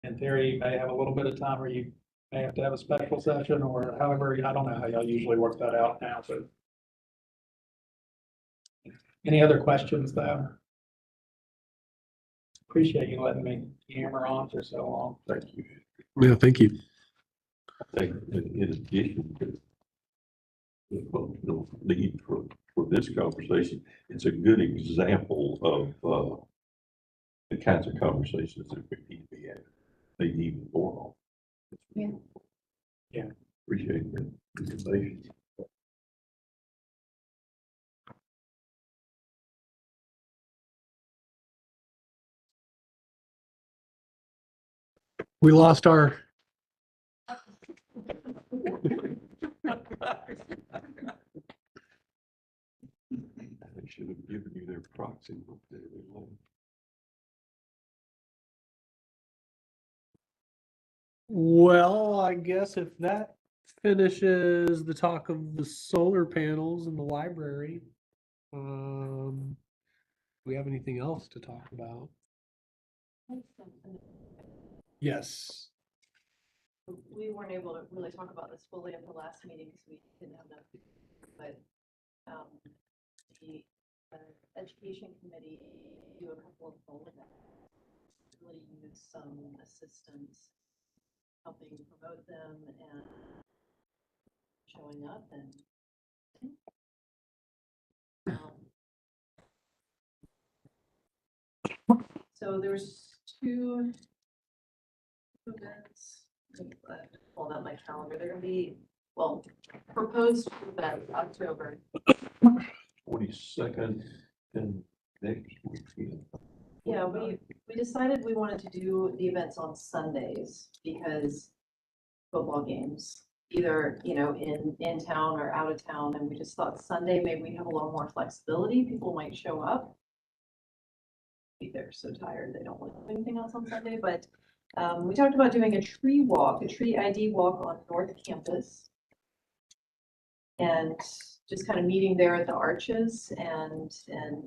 in theory, you may have a little bit of time where you may have to have a special session or however, I don't know how y'all usually work that out now, but. Any other questions though? Appreciate you letting me hammer on for so long. Thank you. Yeah, thank you. I think in addition to the functional need for this conversation, it's a good example of the kinds of conversations that we need to be having. They need more of. Yeah. Yeah. Appreciate the information. We lost our, They should have given you their proxy book there. well, I guess if that finishes the talk of the solar panels in the library, do we have anything else to talk about? Yes. We weren't able to really talk about this fully at the last meeting because we didn't have enough, but the education committee do a couple of goal events. Really use some assistance helping promote them and showing up and so there's two events. Hold up my calendar. They're gonna be, well, proposed event October. 22nd and next weekend. Yeah, we decided we wanted to do the events on Sundays because football games, either, in town or out of town, and we just thought Sunday, maybe we have a little more flexibility. People might show up. They're so tired, they don't want to do anything else on Sunday, but we talked about doing a tree walk, a tree ID walk on North Campus. And just kind of meeting there at the arches and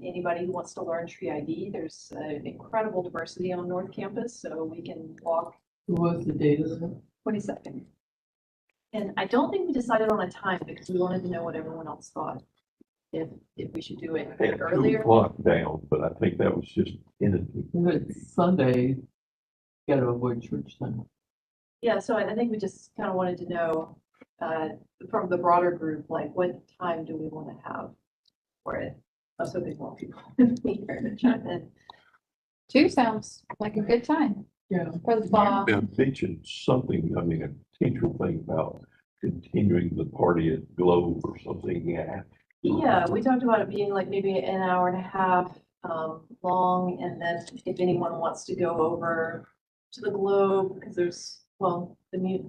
anybody who wants to learn tree ID, there's an incredible diversity on North Campus, so we can walk. What was the date of it? 22nd. And I don't think we decided on a time because we wanted to know what everyone else thought. if we should do it Had 2 earlier. o'clock down, but I think that was just in It's Sunday, gotta avoid church time. Yeah, so I think we just kind of wanted to know, from the broader group, like what time do we want to have for it? I was hoping more people would be here to chime in. 2 sounds like a good time Yeah. for the fall. mentioned something, I mean, a potential thing about continuing the party at Globe or something, yeah. Yeah, we talked about it being like maybe an hour and a half long, and then if anyone wants to go over to the Globe, because there's, well,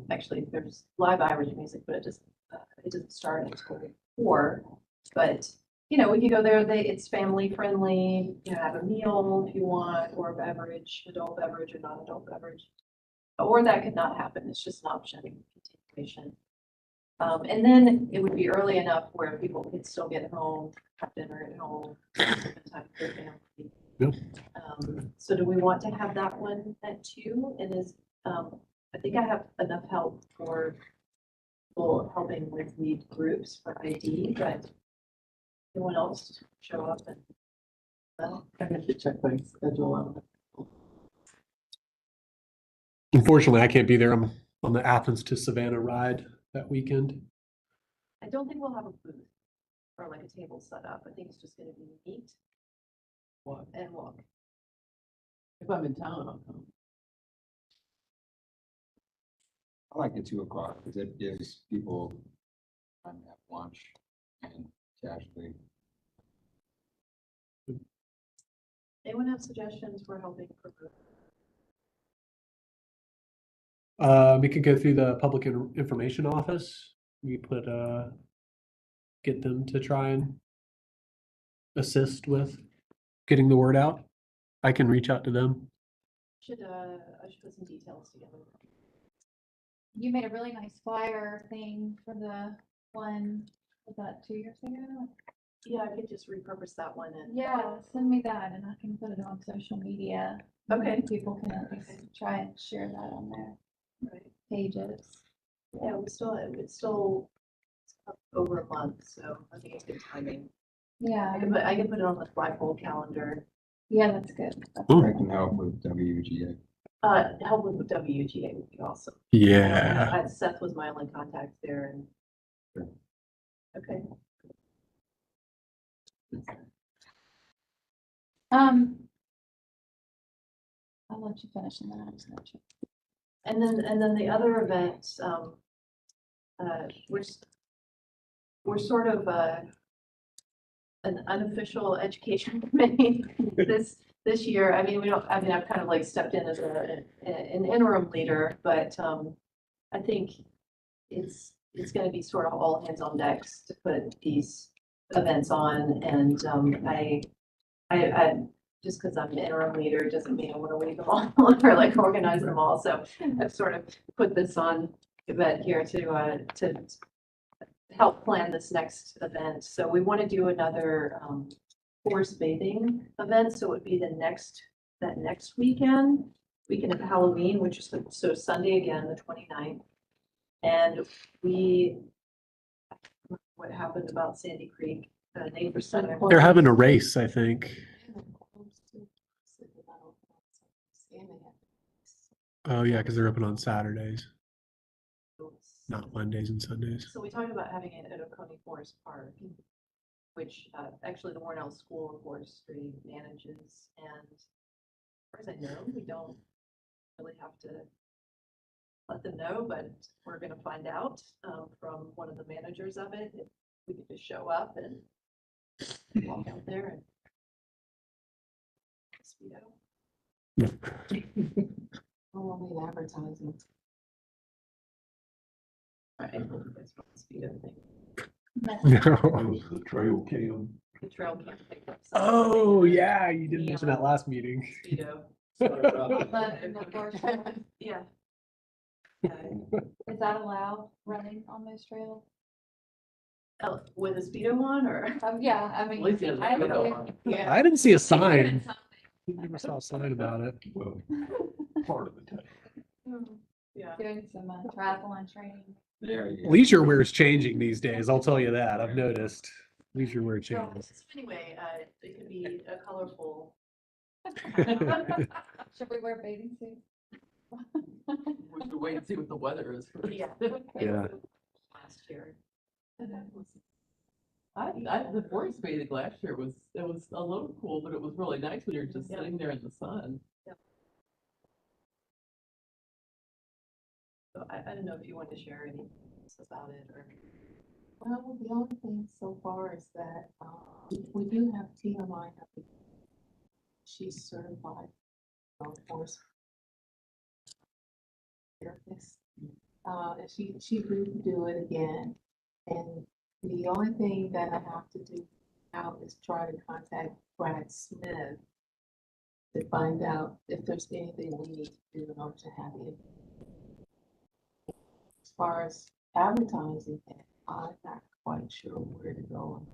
actually, there's live Irish music, but it doesn't start until 4. But, you know, we could go there, it's family friendly, you know, have a meal if you want, or a beverage, adult beverage or non-adult beverage. Or that could not happen, it's just an option, continuation. And then it would be early enough where people could still get home, have dinner at home, spend time with their family. Yep. So do we want to have that one at 2? And I think I have enough help for people helping with lead groups for ID, but anyone else show up and, well, I have to check my schedule out. Unfortunately, I can't be there. I'm on the Athens to Savannah ride that weekend. I don't think we'll have a booth or like a table set up. I think it's just gonna be meet Walk. and walk. If I'm in town, I'll come. I like the 2 o'clock because it gives people time to have lunch and casually. Anyone have suggestions for helping promote? We could go through the public information office. We put, get them to try and assist with getting the word out. I can reach out to them. I should put some details together. You made a really nice flyer thing for the one, was that 2 years ago? Yeah, I could just repurpose that one and. Yeah, send me that and I can put it on social media. Okay. People can at least try and share that on their Right. pages. Yeah, it's still over a month, so I think it's good timing. Yeah, I can put it on the flagpole calendar. yeah, that's good. I can help with WGA. Help with WGA would be awesome. Yeah. Seth was my only contact there and. Sure. Okay. I'll let you finish and then I'll just let you. And then the other event, we're sort of, an unofficial education committee this year. I mean, I've kind of like stepped in as an interim leader, but, I think it's gonna be sort of all hands on decks to put these events on, and, I just because I'm the interim leader doesn't mean I want to lead them all or like organize them all. So I've sort of put this on event here to help plan this next event. So we want to do another forest bathing event. So it would be that next weekend of Halloween, which is so Sunday again, the 29th. And what happened about Sandy Creek? They're having a race, I think. Oh, yeah, because they're open on Saturdays, not Mondays and Sundays. So we talked about having it at Oconee Forest Park, which actually the Warnell School of Forestry manages. And as far as I know, we don't really have to let them know, but we're going to find out from one of the managers of it. If we could just show up and walk out there and speedo. Only advertising. Right, that's what the speedo thing. It was the trail cam. The trail camp picked up. Oh, yeah, you did mention that last meeting. Speedo. Yeah. Is that allowed running on those trails? Oh, with a speedo on or? Yeah, I mean. At least he has a I don't speedo know. on. Yeah. I didn't see a sign. Never saw a sign about it. Well, part of the time. Yeah. Doing some triathlon training. There you go. Leisure wear is changing these days, I'll tell you that. I've noticed. Least you're wearing So changes. anyway, it could be a colorful. Should we wear bathing suits? We should wait and see what the weather is first. Yeah. Yeah. Last year. The forest bathing last year it was a little cool, but it was really nice when you're just sitting there in the sun. So I don't know if you want to share any about it or. Well, the only thing so far is that, we do have Tia lined up. She's certified golf course therapist. And she agreed to do it again. And the only thing that I have to do now is try to contact Brad Smith to find out if there's anything we need to do in order to have it. As far as advertising it, I'm not quite sure where to go.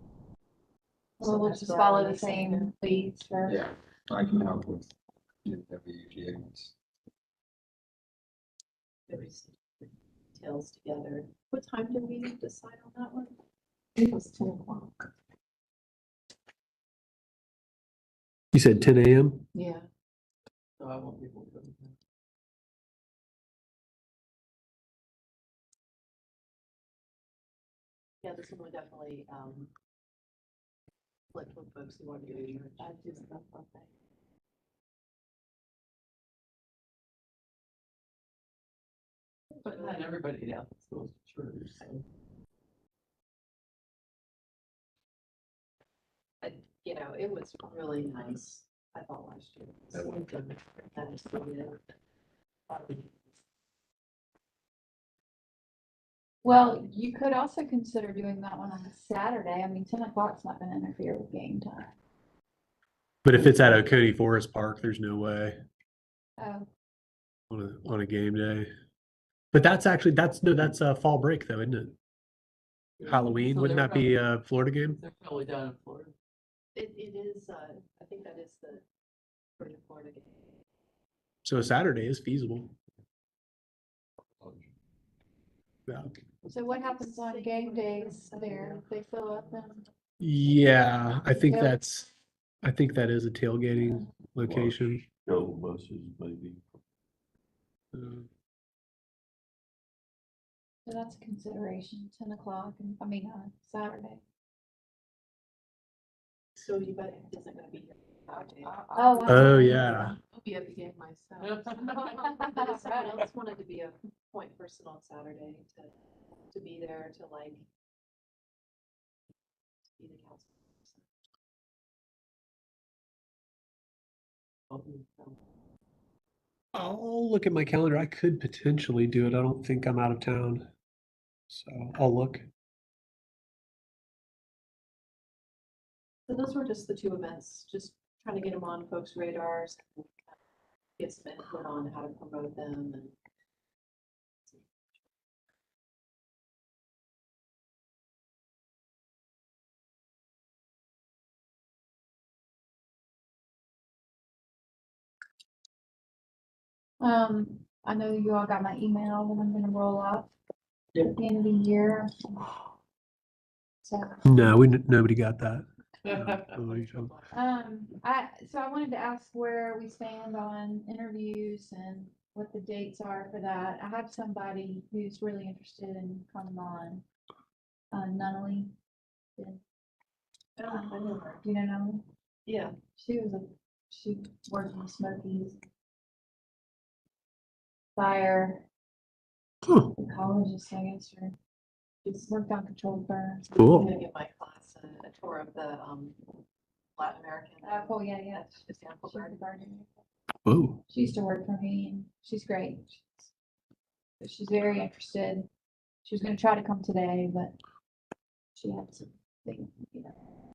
Well, we'll just follow the same leads for. Yeah, I can help with WGA ones. Everything details together. What time do we decide on that one? It was 10 o'clock. You said 10 a.m.? Yeah. So I won't be able to go. Yeah, this one would definitely, click with folks who want to do it. I just love that. But not everybody else goes to church, so. You know, it was really nice, I thought last year. That one time. That was really good. Well, you could also consider doing that one on a Saturday. I mean, 10 o'clock's not gonna interfere with game time. But if it's at Oconee Forest Park, there's no way Oh, on a game day. But that's actually, that's fall break though, isn't it? Halloween, So wouldn't they're that be a Florida game? They're probably down in Florida. It is, I think that is the Florida game. So a Saturday is feasible. Yeah. so what happens on game days there? They fill up and, Yeah, I think Yeah. that is a tailgating location. Shuttle buses, maybe. so that's a consideration, 10 o'clock, and, I mean, Saturday. So you bet it isn't gonna be here. Oh, yeah. I'll be at the game myself. But if someone else wanted to be a point person on Saturday to be there to like. Be the council. I'll look at my calendar. I could potentially do it. I don't think I'm out of town. So I'll look. So those were just the two events, just trying to get them on folks' radars. Get some input on how to promote them and. I know you all got my email that I'm gonna roll out Yep. at the end of the year. So, No, nobody got that. so I wanted to ask where we stand on interviews and what the dates are for that. I have somebody who's really interested in coming on. Nunnally. I know her. Do you know Nunnally? Yeah. She worked in the Smokies. Fire, Huh, ecologist, I guess, or she's worked on controlled burns. I'm cool. gonna give my class a tour of the, Latin American. Oh, yeah, yeah. Just sample She's a garden. gardener. Whoa. She used to work for me and she's great. She's very interested. She was gonna try to come today, but she had some thing,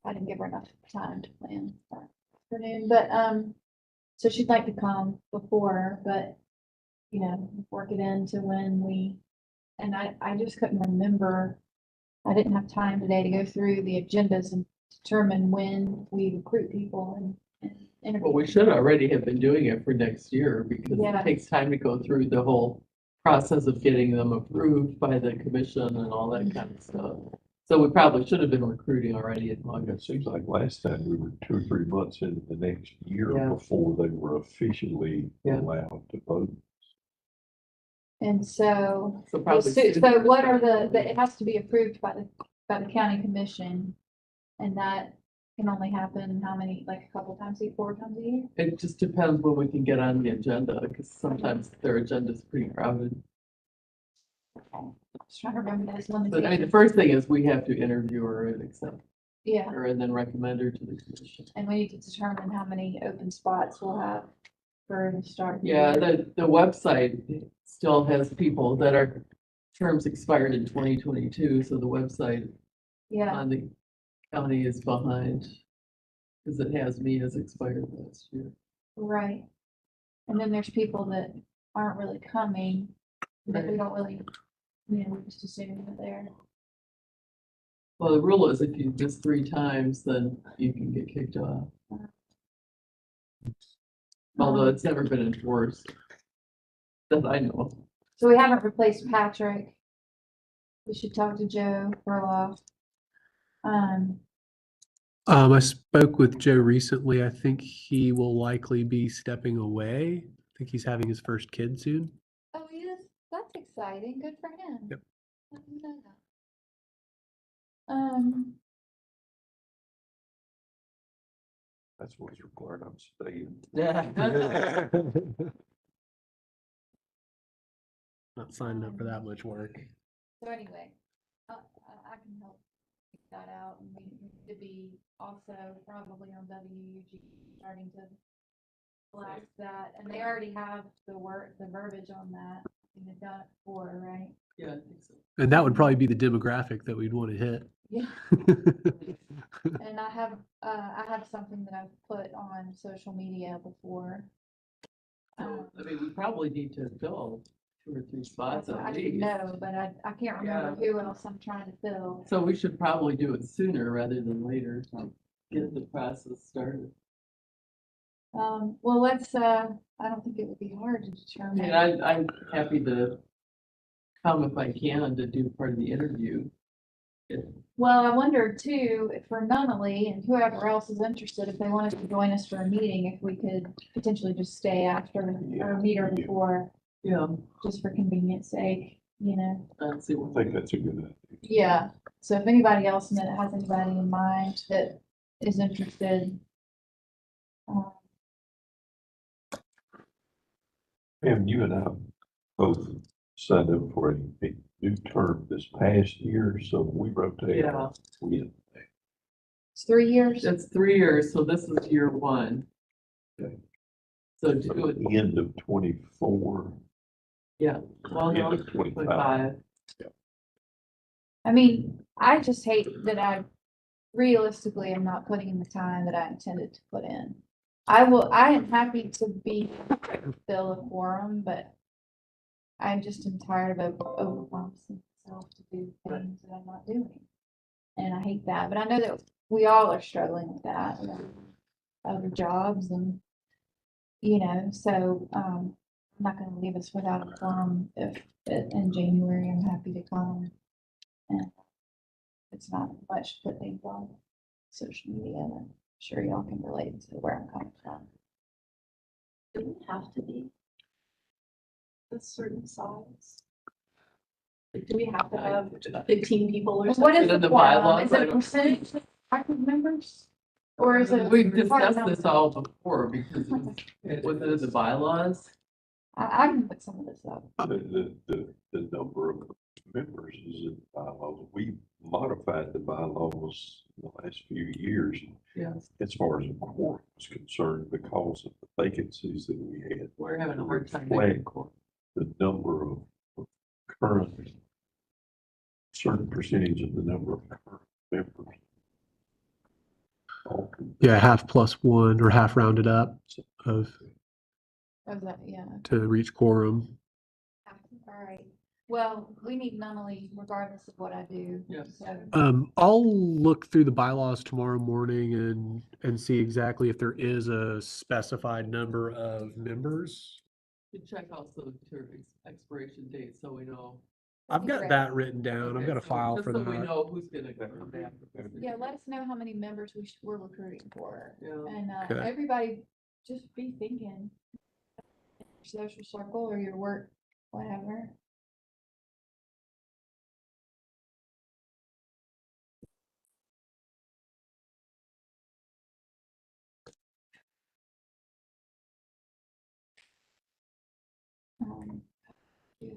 I didn't give her enough time to plan that afternoon, but, so she'd like to come before, but, work it into when and I just couldn't remember. I didn't have time today to go through the agendas and determine when we recruit people and interview. Well, we should already have been doing it for next year because Yeah. it takes time to go through the whole process of getting them approved by the commission and all that kind of stuff. So we probably should have been recruiting already in It August. seems like last time we were 2 or 3 months into the next year Yeah. before they were officially Yeah. allowed to vote. And so, So probably. so what are it has to be approved by the county commission. And that can only happen how many, like a couple times, 4 times a year? It just depends when we can get on the agenda, because sometimes their agenda is pretty crowded. Just trying to remember those But I mean, the limitations. first thing is we have to interview her and accept Yeah, her and then recommend her to the commission. and we need to determine how many open spots we'll have for the start. of the Yeah, year. the website still has people that are terms expired in 2022, so the website Yeah, on the county is behind. Because it has me as expired last year. right. And then there's people that aren't really coming, that we Right. don't really, we just assume that they're. Well, the rule is if you miss 3 times, then you can get kicked off. Although it's never been enforced. That I know of. So we haven't replaced Patrick. We should talk to Joe Furloff. I spoke with Joe recently. I think he will likely be stepping away. I think he's having his first kid soon. Oh, yes, that's exciting. Good for him. Yep. I didn't know that. That's what's required. I'm staying. Not signing up for that much work. So anyway, I can help pick that out, and we need to be also probably on WUG starting to blast that, and they already have the verbiage on that, and they've done it before, right? Yeah, I think so. And that would probably be the demographic that we'd want to hit. Yeah. And I have something that I've put on social media before. So, I mean, we probably need to fill 2 or 3 spots That's what I at didn't least. know, but I can't remember who else I'm trying to fill. So we should probably do it sooner rather than later to get the process started. Well, let's, I don't think it would be hard to I mean, determine. I'm happy to come if I can to do part of the interview. Well, I wondered too, if for Nunnally and whoever else is interested, if they wanted to join us for a meeting, if we could potentially just stay after or meet her before, Yeah, just for convenience sake, let's see I what. think that's a good idea. Yeah, so if anybody else has anybody in mind that is interested. Pam, you and I both signed up for a new term this past year, so we rotate. Yeah. It's 3 years. It's 3 years, so this is year 1. Okay. So So do it, end of 24. yeah, well, End no, of 25. 25. I mean, I just hate that realistically, I'm not putting in the time that I intended to put in. I am happy to fill a quorum, but I just am tired of overpromising myself to do things that I'm not doing. And I hate that, but I know that we all are struggling with that, other jobs and, so, I'm not gonna leave us without a quorum if in January, I'm happy to come. And it's not much to put things on social media, and I'm sure y'all can relate to where I'm coming from. It would have to be a certain size. Like, do we have to have 15 people or What something? is in the the quorum? bylaws, Is I it a don't- percentage of active members? Or is it? We've part of discussed this all before because it was in the bylaws. I can put some of this up. The number of members is in bylaws. We modified the bylaws in the last few years. Yeah. As far as the quorum is concerned, because of the vacancies that we had. We're having a hard time. Reflect making quorum. The number of current, certain percentage of the number of current members. Yeah, half plus 1 or half rounded up of Yeah. to reach quorum. All right. Well, we need Nunnally regardless of what I do. Yeah. So, I'll look through the bylaws tomorrow morning and see exactly if there is a specified number of members. You check also to expiration date, so we know I've got that written down. I've Okay, got a so file just for so we that. know who's gonna come back. Yeah, let us know how many members we're recruiting for. Yeah. And, Okay. everybody just be thinking. Social circle or your work, whatever. Yeah,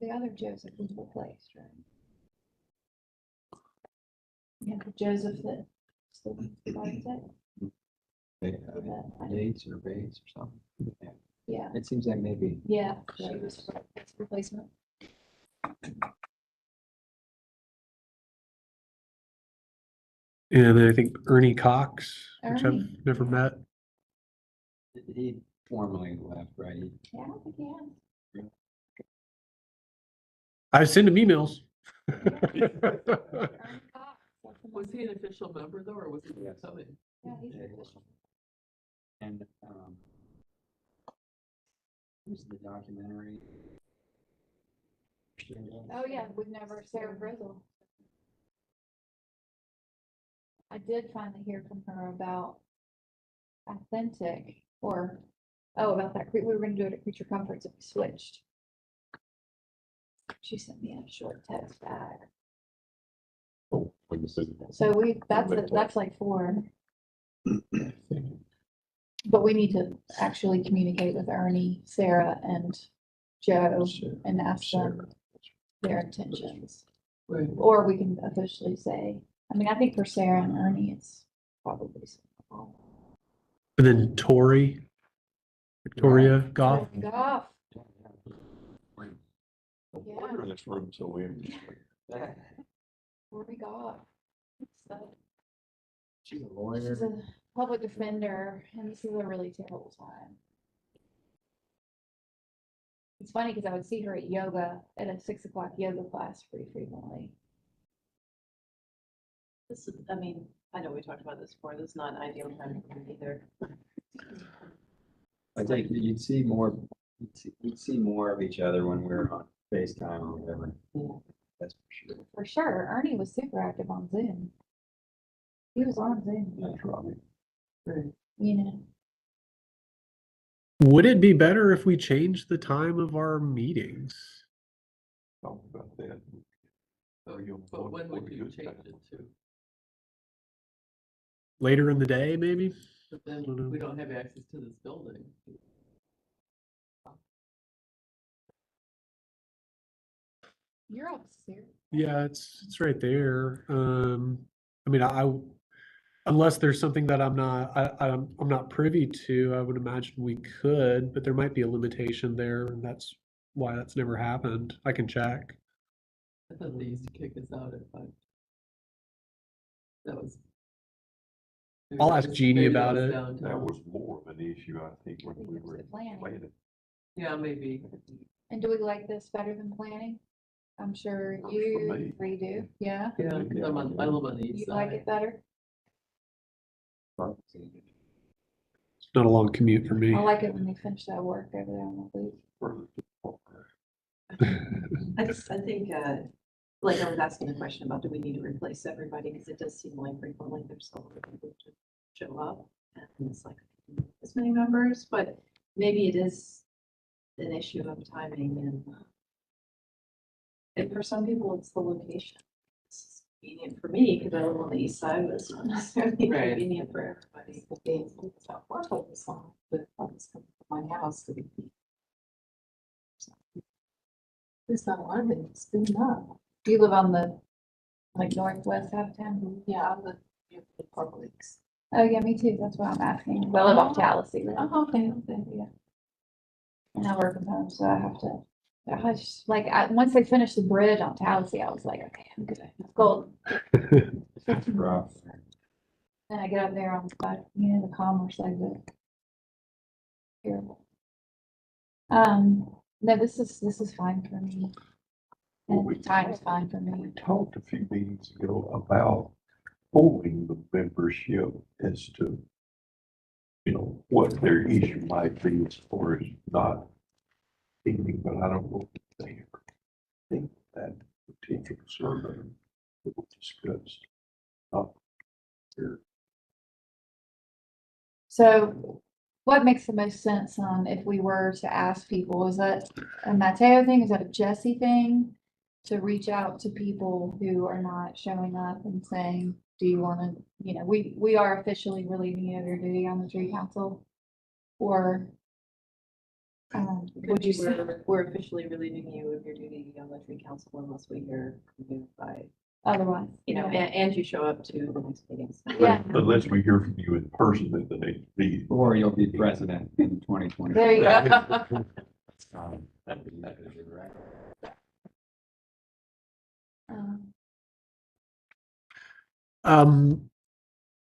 the other Joseph was replaced, right? Yeah, the Joseph that still likes it. Dates or Bates or something. Yeah. Yeah, It seems like maybe. yeah, she was replacement. And then I think Ernie Cox, which I've Ernie. never met. He formally left, right? Yeah, I don't think he has. I send him emails. Ernie Cox, that's the Was one. he an official member though, or was he Yes. something? Yeah, he's Yeah. official. And, who's the documentary? Oh, yeah, we've never, Sarah Grizzle. I did finally hear from her about authentic about that, we were gonna do it at Creature Comforts and we switched. She sent me a short text back. Oh, when you said. So that's like 4. But we need to actually communicate with Ernie, Sarah, and Joe and ask them their intentions. Right. Or we can officially say, I mean, I think for Sarah and Ernie, it's probably. And then Victoria Goff. Goff. No wonder this room's so empty. Tori Goff. So, She's a she's lawyer. a public defender, and this is a really terrible time. It's funny because I would see her at yoga, at a 6 o'clock yoga class pretty frequently. This is, I mean, I know we talked about this before, this is not an ideal time for me either. I think you'd see more of each other when we're on FaceTime or whatever. Yeah. That's for sure. For sure, Ernie was super active on Zoom. He was on Zoom, That's right. you know. Would it be better if we changed the time of our meetings? Talk about that. But when would you change it to? Later in the day, maybe? But then we don't have access to this building. You're upstairs. Yeah, it's right there. I mean, unless there's something that I'm not privy to, I would imagine we could, but there might be a limitation there, and that's why that's never happened. I can check. I thought they used to kick us out at 5. That was. I'll ask Jeannie maybe that about was it. downtown. That was more of an issue, I think, when we were Planning. planning. Yeah, maybe. And do we like this better than planning? I'm sure Works for you me. three do, yeah? Yeah, 'cause I live on the You east like side. it better? It's not a long commute for me. I like it when they finish that work over there on the loop. Further to the park. I think, like I was asking a question about, do we need to replace everybody? Because it does seem like frequently there's still people to show up. And it's like this many members, but maybe it is an issue of timing and for some people, it's the location. It's convenient for me because I live on the east side, but it's not necessarily Right. convenient for everybody. But it's not far from this one, but it's coming from my house to be. There's not a lot of it, it's good enough. Do you live on the, like, northwest side of town? Yeah, I'm the Publix. Oh, yeah, me too, that's why I'm asking. Well, I live off Tallahassee, right? Oh, okay, Yeah. And I work from home, so I have to, once they finished the bridge on Tallahassee, I was like, okay, I'm good. It's golden. Rough. Then I get up there on the commerce exit. Terrible. No, this is fine for me. Well, And we- the time is fine for me. We talked a few meetings ago about polling the membership as to, what their issue might be as far as not eating, but I don't know if they ever think that potential survey that we discussed. Here. So what makes the most sense on if we were to ask people? Is that a Mateo thing? Is that a Jesse thing? To reach out to people who are not showing up and saying, do you want to, we are officially relieving you of your duty on the tree council? Or would you say, We're officially relieving you of your duty on the tree council unless we hear from you by, otherwise? and you show up to the next meetings. Yeah. Unless we hear from you in person at the next meeting. Or you'll be president in 2020. There you go. That'd be right.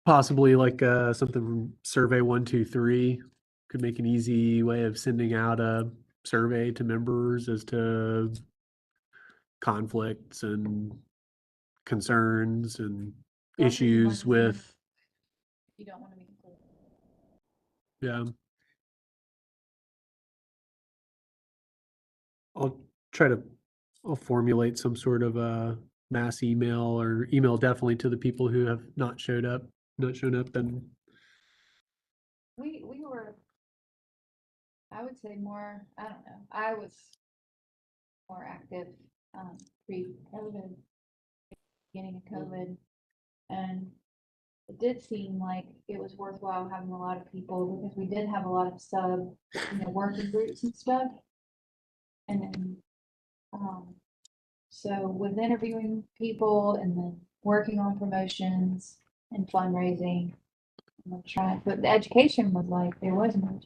Possibly like something from survey 123 could make an easy way of sending out a survey to members as to conflicts and concerns and issues with, You don't want to be included. yeah. I'll formulate some sort of a mass email or email definitely to the people who have not shown up and We were, I would say more, I don't know, I was more active, pre-COVID, beginning of COVID. And it did seem like it was worthwhile having a lot of people because we did have a lot of working groups and stuff. And then, so with interviewing people and then working on promotions and fundraising, I'm trying, but the education was like, there was no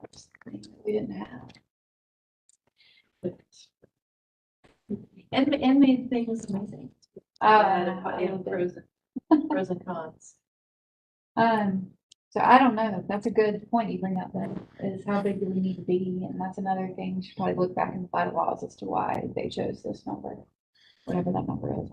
education we didn't have. And made things amazing. Pros and cons. So I don't know. That's a good point you bring up then, is how big do we need to be? And that's another thing. You should probably look back in the bylaws as to why they chose this number, whatever that number is.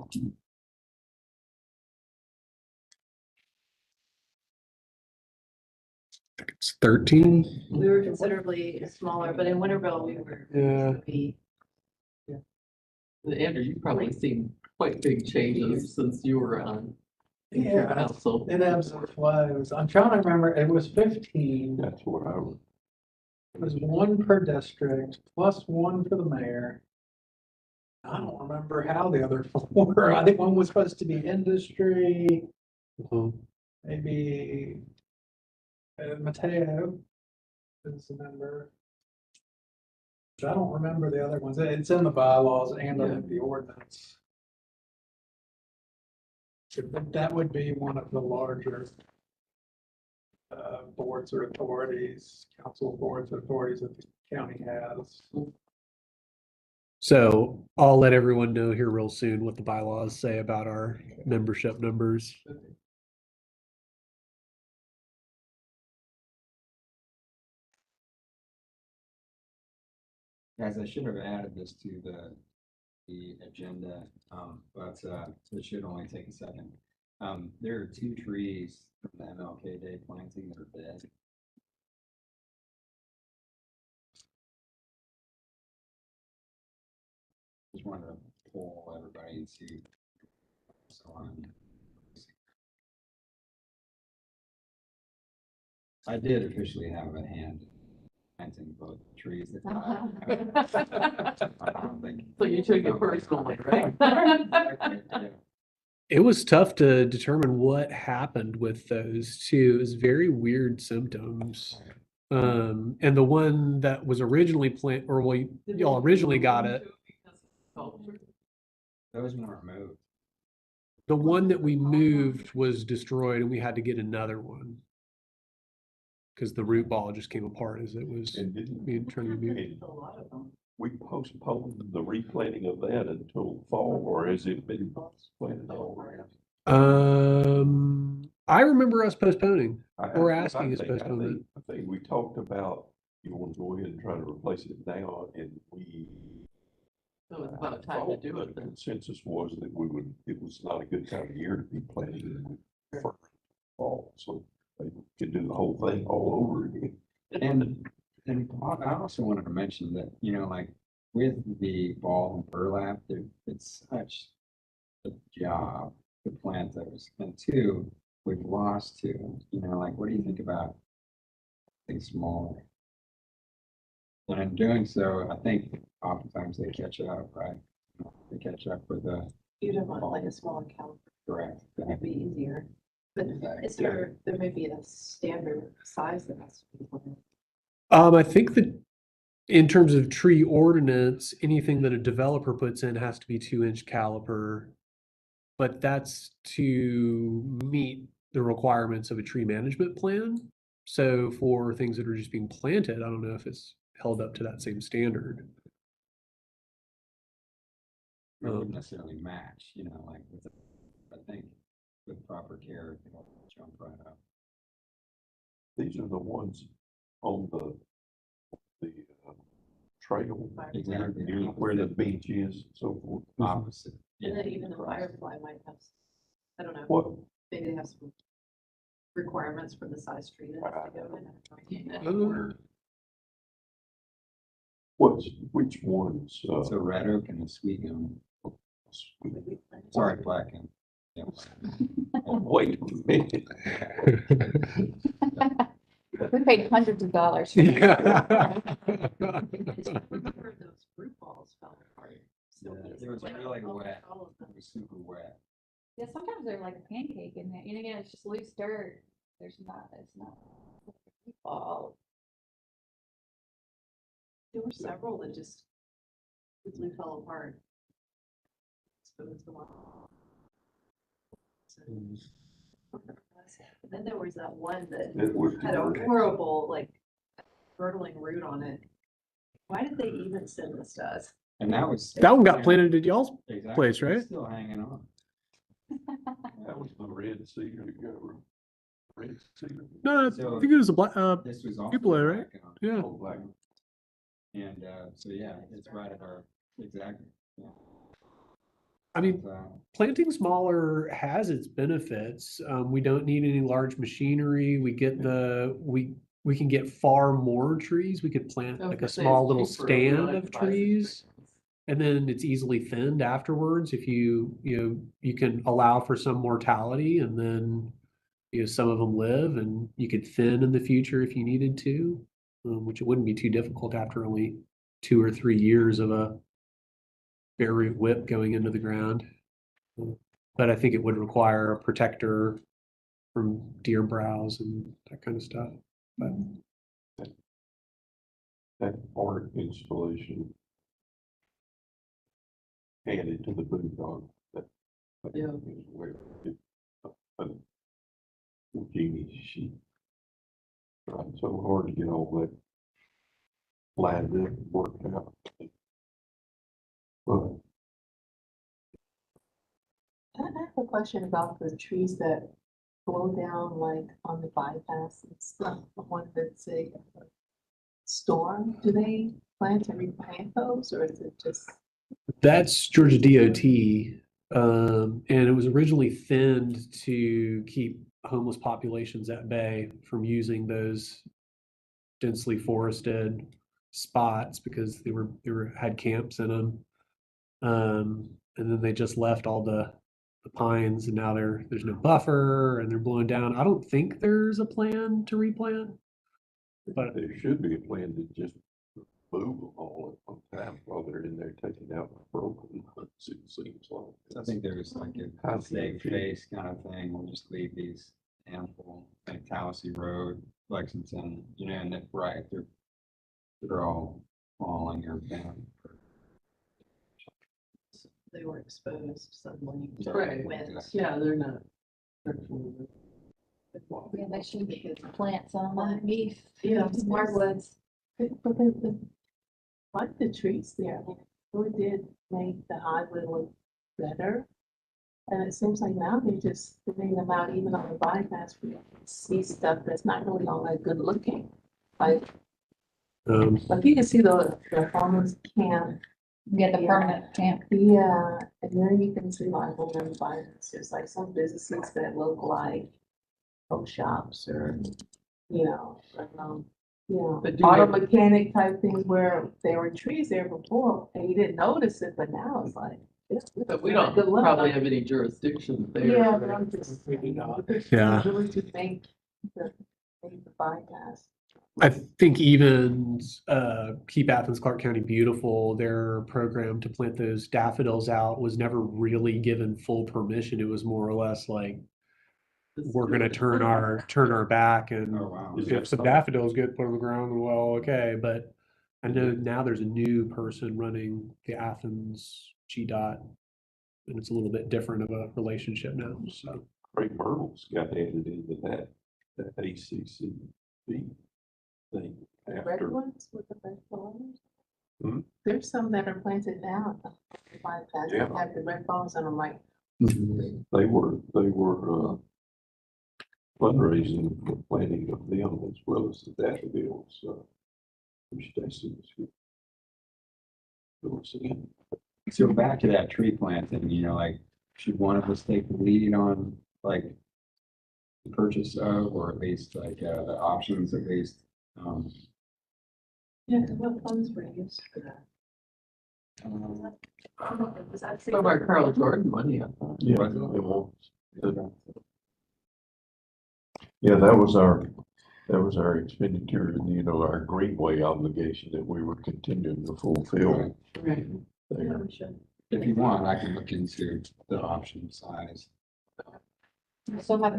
it's 13. We were considerably smaller, but in Winterville, we were. Yeah. Andrew, you've probably seen quite big changes since you were on. Yeah, Council. it ebbs and flows. I'm trying to remember, it was 15. That's what I would. It was one per district, plus one for the mayor. I don't remember how the other four were. I think one was supposed to be industry, maybe Mateo is a member. But I don't remember the other ones. It's in the bylaws and I think the ordinance. That would be one of the larger boards or authorities, council boards, authorities that the county has. So I'll let everyone know here real soon what the bylaws say about our membership numbers. Guys, I should have added this to the agenda, but it should only take a second. There are 2 trees from the MLK Day planting that are dead. Just wanted to poll everybody and see. I did officially have a hand planting both trees that died. So you took it personally, right? It was tough to determine what happened with those two. It was very weird symptoms. And the one that was originally planted, or well, y'all originally got it. Those weren't moved. The one that we moved was destroyed and we had to get another one. Because the root ball just came apart as it was being trying to be moved. We postponed the replanting of that until fall, or has it been planted already? I remember us postponing or I asking us think- postponement. I think we talked about, you want to go ahead and try to replace it now, and we. So it's about time to do it The then. consensus was that it was not a good time of year to be planting in the fall, so they could do the whole thing all over again. And I also wanted to mention that, like with the ball and burlap, it's such a job to plant those. And two, we've lost two, like, what do you think about things smaller? And in doing so, I think oftentimes they catch up, right? They catch up with the You'd have want like a smaller caliber, correct. it'd be easier. But is there may be a standard size that has to be planted? I think that in terms of tree ordinance, anything that a developer puts in has to be 2-inch caliper. But that's to meet the requirements of a tree management plan. So for things that are just being planted, I don't know if it's held up to that same standard. It wouldn't necessarily match, like with, I think with proper care, it'll jump right up. These are the ones on the trail. Exactly. Where the beach is, and so forth. Opposite. And then even the firefly might have, I don't know, What, maybe they have some requirements for the size tree that has to go in. which ones, So red oak and the sweet gum. Sorry, black gum. Yeah. wait a minute. We paid hundreds of dollars. Yeah. Remember those fruit balls fell apart. So Yeah, it's it was like really almost wet. all of them. It was super wet. Yeah, sometimes they're like a pancake in there, again, it's just loose dirt, it's not. Ball. There were several that just quickly fell apart. Exposed a lot. So- Then there was that one that It was had a diverted. horrible, like, girdling root on it. Why did they even send this to us? And that was. That one got planted at y'all's Exactly. place, It's right? Still hanging on. That was the red cedar to go. Red cedar. No, I So- think it was a black, This was all. Duplo, right? Yeah. Oh, black. And, so yeah, it's right at our, exactly. Yeah. I mean, But, planting smaller has its benefits. We don't need any large machinery. We get we can get far more trees. We could plant I was like a gonna say small it's little cheaper. We stand like of to buy some trees. And then it's easily thinned afterwards if you can allow for some mortality, and then some of them live, and you could thin in the future if you needed to, which it wouldn't be too difficult after only 2 or 3 years of a bare root whip going into the ground. But I think it would require a protector from deer browse and that kind of stuff. But That art installation added to the boondoggle. That Yeah. is where it, Jeannie's sheet. Tried so hard to get all that lined up and worked out. But I have a question about the trees that blow down like on the bypass and stuff, the one that's a storm, do they plan to replant those or is it just? that's Georgia DOT. And it was originally thinned to keep homeless populations at bay from using those densely forested spots because they had camps in them. And then they just left all the pines, and now there's no buffer and they're blowing down. I don't think there's a plan to replant. But there should be a plan to just move them all at one time while they're in there taking out the broken ones, it seems like. I think there was like How a do you safe feel? face kind of thing. We'll just leave these ample, like Tallahassee Road, Lexington, and that, right, they're all falling or down. They were exposed suddenly. Right. Winds. Yeah, they're not. Yeah, they should get plants on underneath. Yeah. Hardwoods. But like the trees there, I mean, it really did make the highway look better. And it seems like now they're just putting them out even on the bypass, we see stuff that's not really all that good looking. Like you can see the farmers camp. Get the permanent camp. Yeah, and then you can see like on the bypass, there's like some businesses that look like book shops or, Yeah, But do auto they- mechanic type things where there were trees there before and you didn't notice it, but now it's like. But we don't Good luck. probably have any jurisdiction there. Yeah, but I'm just. Yeah. Really to make the bypass. I think even Keep Athens-Clarke County Beautiful, their program to plant those daffodils out was never really given full permission. It was more or less like, we're gonna turn our back and Oh, wow. if some daffodils get put on the ground, well, okay, but I know now there's a new person running the Athens GDOT. And it's a little bit different of a relationship now, so. Craig Myrtle's got added into that ACCB thing Red after. ones with the red flowers? Hmm? There's some that are planted now. Bypass Yeah. that have the red flowers and I'm like, They were fundraising for planting of them as well as the daffodils, which Stacy was seeing. So back to that tree planting, like, should one of us take the lead on, like, the purchase of, or at least like, the options at least? yeah, what funds were used for that? From our Carl Jordan money, I thought. Yeah, Was it? it was. Yeah, that was our expenditure, and our Greenway obligation that we were continuing to fulfill Right. there. If you want, I can look into the option size. Still have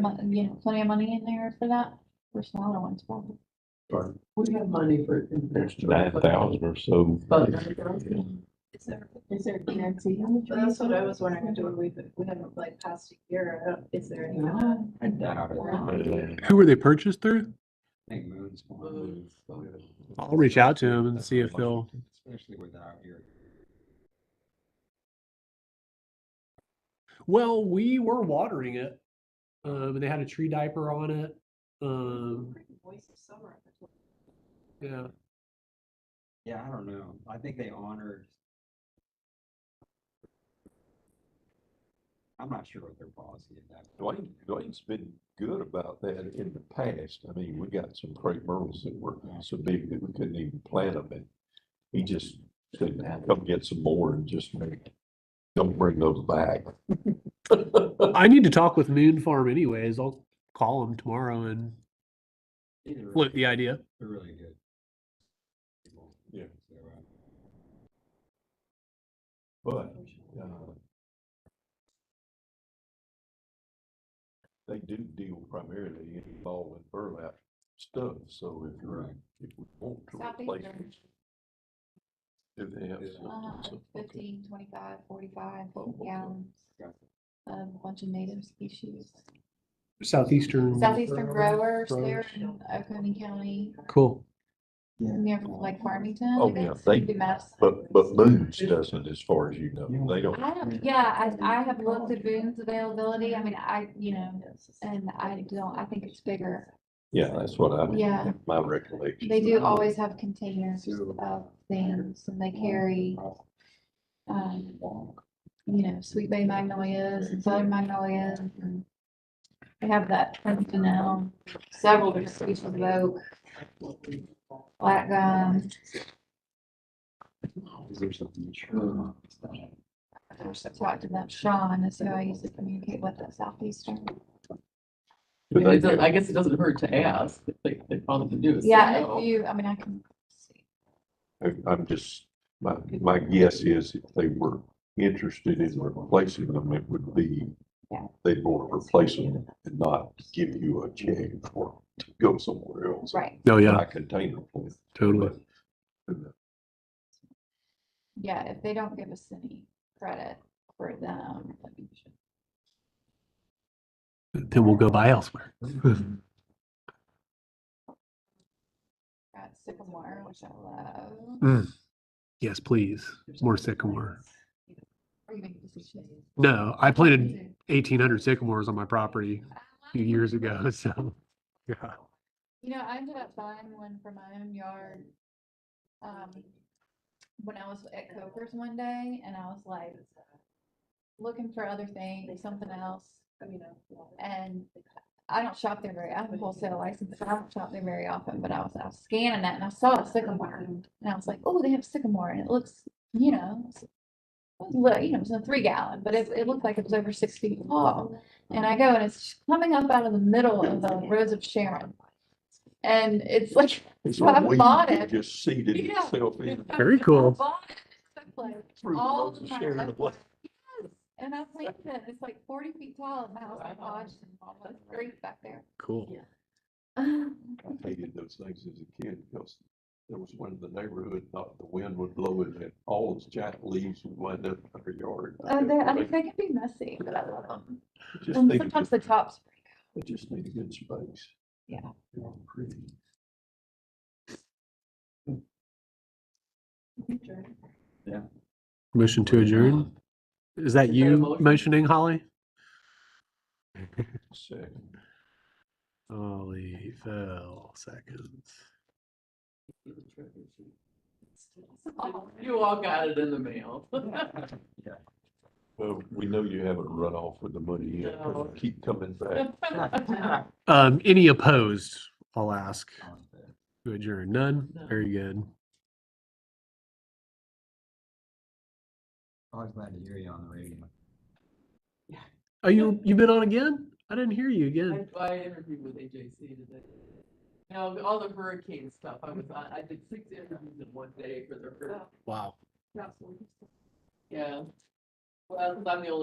plenty of money in there for that, for smaller ones, probably. Or We have money for. There's 9,000 or so. But Is there a guarantee? Well, that's what I was wondering, do we haven't like passed a year, is there any kind of? I doubt it. Who were they purchased through? I think Moon's one. I'll reach out to them and see if they'll. Especially without your. Well, we were watering it. And they had a tree diaper on it. Voice of summer. Yeah. Yeah, I don't know. I think they honored. I'm not sure what their policy is that. Dwayne's been good about that in the past. I mean, we got some crepe myrtles that were so big that we couldn't even plant them, and he just said, come get some more and just don't bring those back. I need to talk with Moon Farm anyways. I'll call them tomorrow and float the idea. They're really good. Yeah. So, But, they do deal primarily in fall and burlap stuff, so if we want to replace Southeastern. it. Do they have something? 15, 25, 45 gallons, a bunch of native species. Southeastern. Southeastern growers there in Oconee County, Cool. near like Farmington. Oh, I yeah, guess, they- maybe Madison. But Boone's doesn't, as far as you know, they don't. I have looked at Boone's availability. I mean, and I think it's bigger. Yeah, that's what Yeah. my recollection. They do always have containers of things and they carry, Sweet Bay magnolias and southern magnolias. And they have that now, several different species of oak, black gum. is there something mature? I talked to that Sean, that's who I used to communicate with at Southeastern. I guess it doesn't hurt to ask if they probably can do it. Yeah, I can see. I'm just, my guess is if they were interested in replacing them, it would be, Yeah. they'd want to replace them and not give you a check for to go somewhere else. Right, Oh, yeah, Buy container for it. totally. yeah, if they don't give us any credit for them. Then we'll go buy elsewhere. Got sycamore, which I love. Mm. Yes, please. More sycamore. Or even deciduous. No, I planted 1,800 sycamores on my property a few years ago, so, yeah. I ended up buying one for my own yard. When I was at Coker's one day and I was like looking for other things, something else, and I don't shop there very, I have a wholesale license, but I don't shop there very often, but I was scanning that and I saw a sycamore. And I was like, oh, they have sycamore and it looks, you know, it's a 3 gallon, but it looked like it was over 6 feet tall. And I go and it's coming up out of the middle of the Rose of Sharon. And it's like, It's so I a weed bought that it. just seeded Yeah. itself in. Very cool. I bought it. It took like Through the all Rose the of time. Sharon of life. Yes, and I planted it. It's like 40 feet tall at my house. My gosh, it's great back there. Cool. I hated those things as a kid because there was one in the neighborhood, thought the wind would blow it and all those giant leaves would wind up in our yard. I mean, they can be messy, but I love them. It just And needed sometimes good- the tops break. It just needed good space. Yeah. They're all pretty. Motion to adjourn? Is that Is that a you motion? motioning, Holly? Second. Holly Fell seconds. You all got it in the mail. Well, we know you haven't run off with the money yet. No. Keep coming back. Any opposed? I'll ask to adjourn. None? No. Very good. Always glad to hear you on the radio. Oh, you've been on again? I didn't hear you again. I interviewed with AJC today. You know, all the hurricane stuff, I did 6 interviews in one day for their first. Wow. Yeah. Well, 'cause I'm the only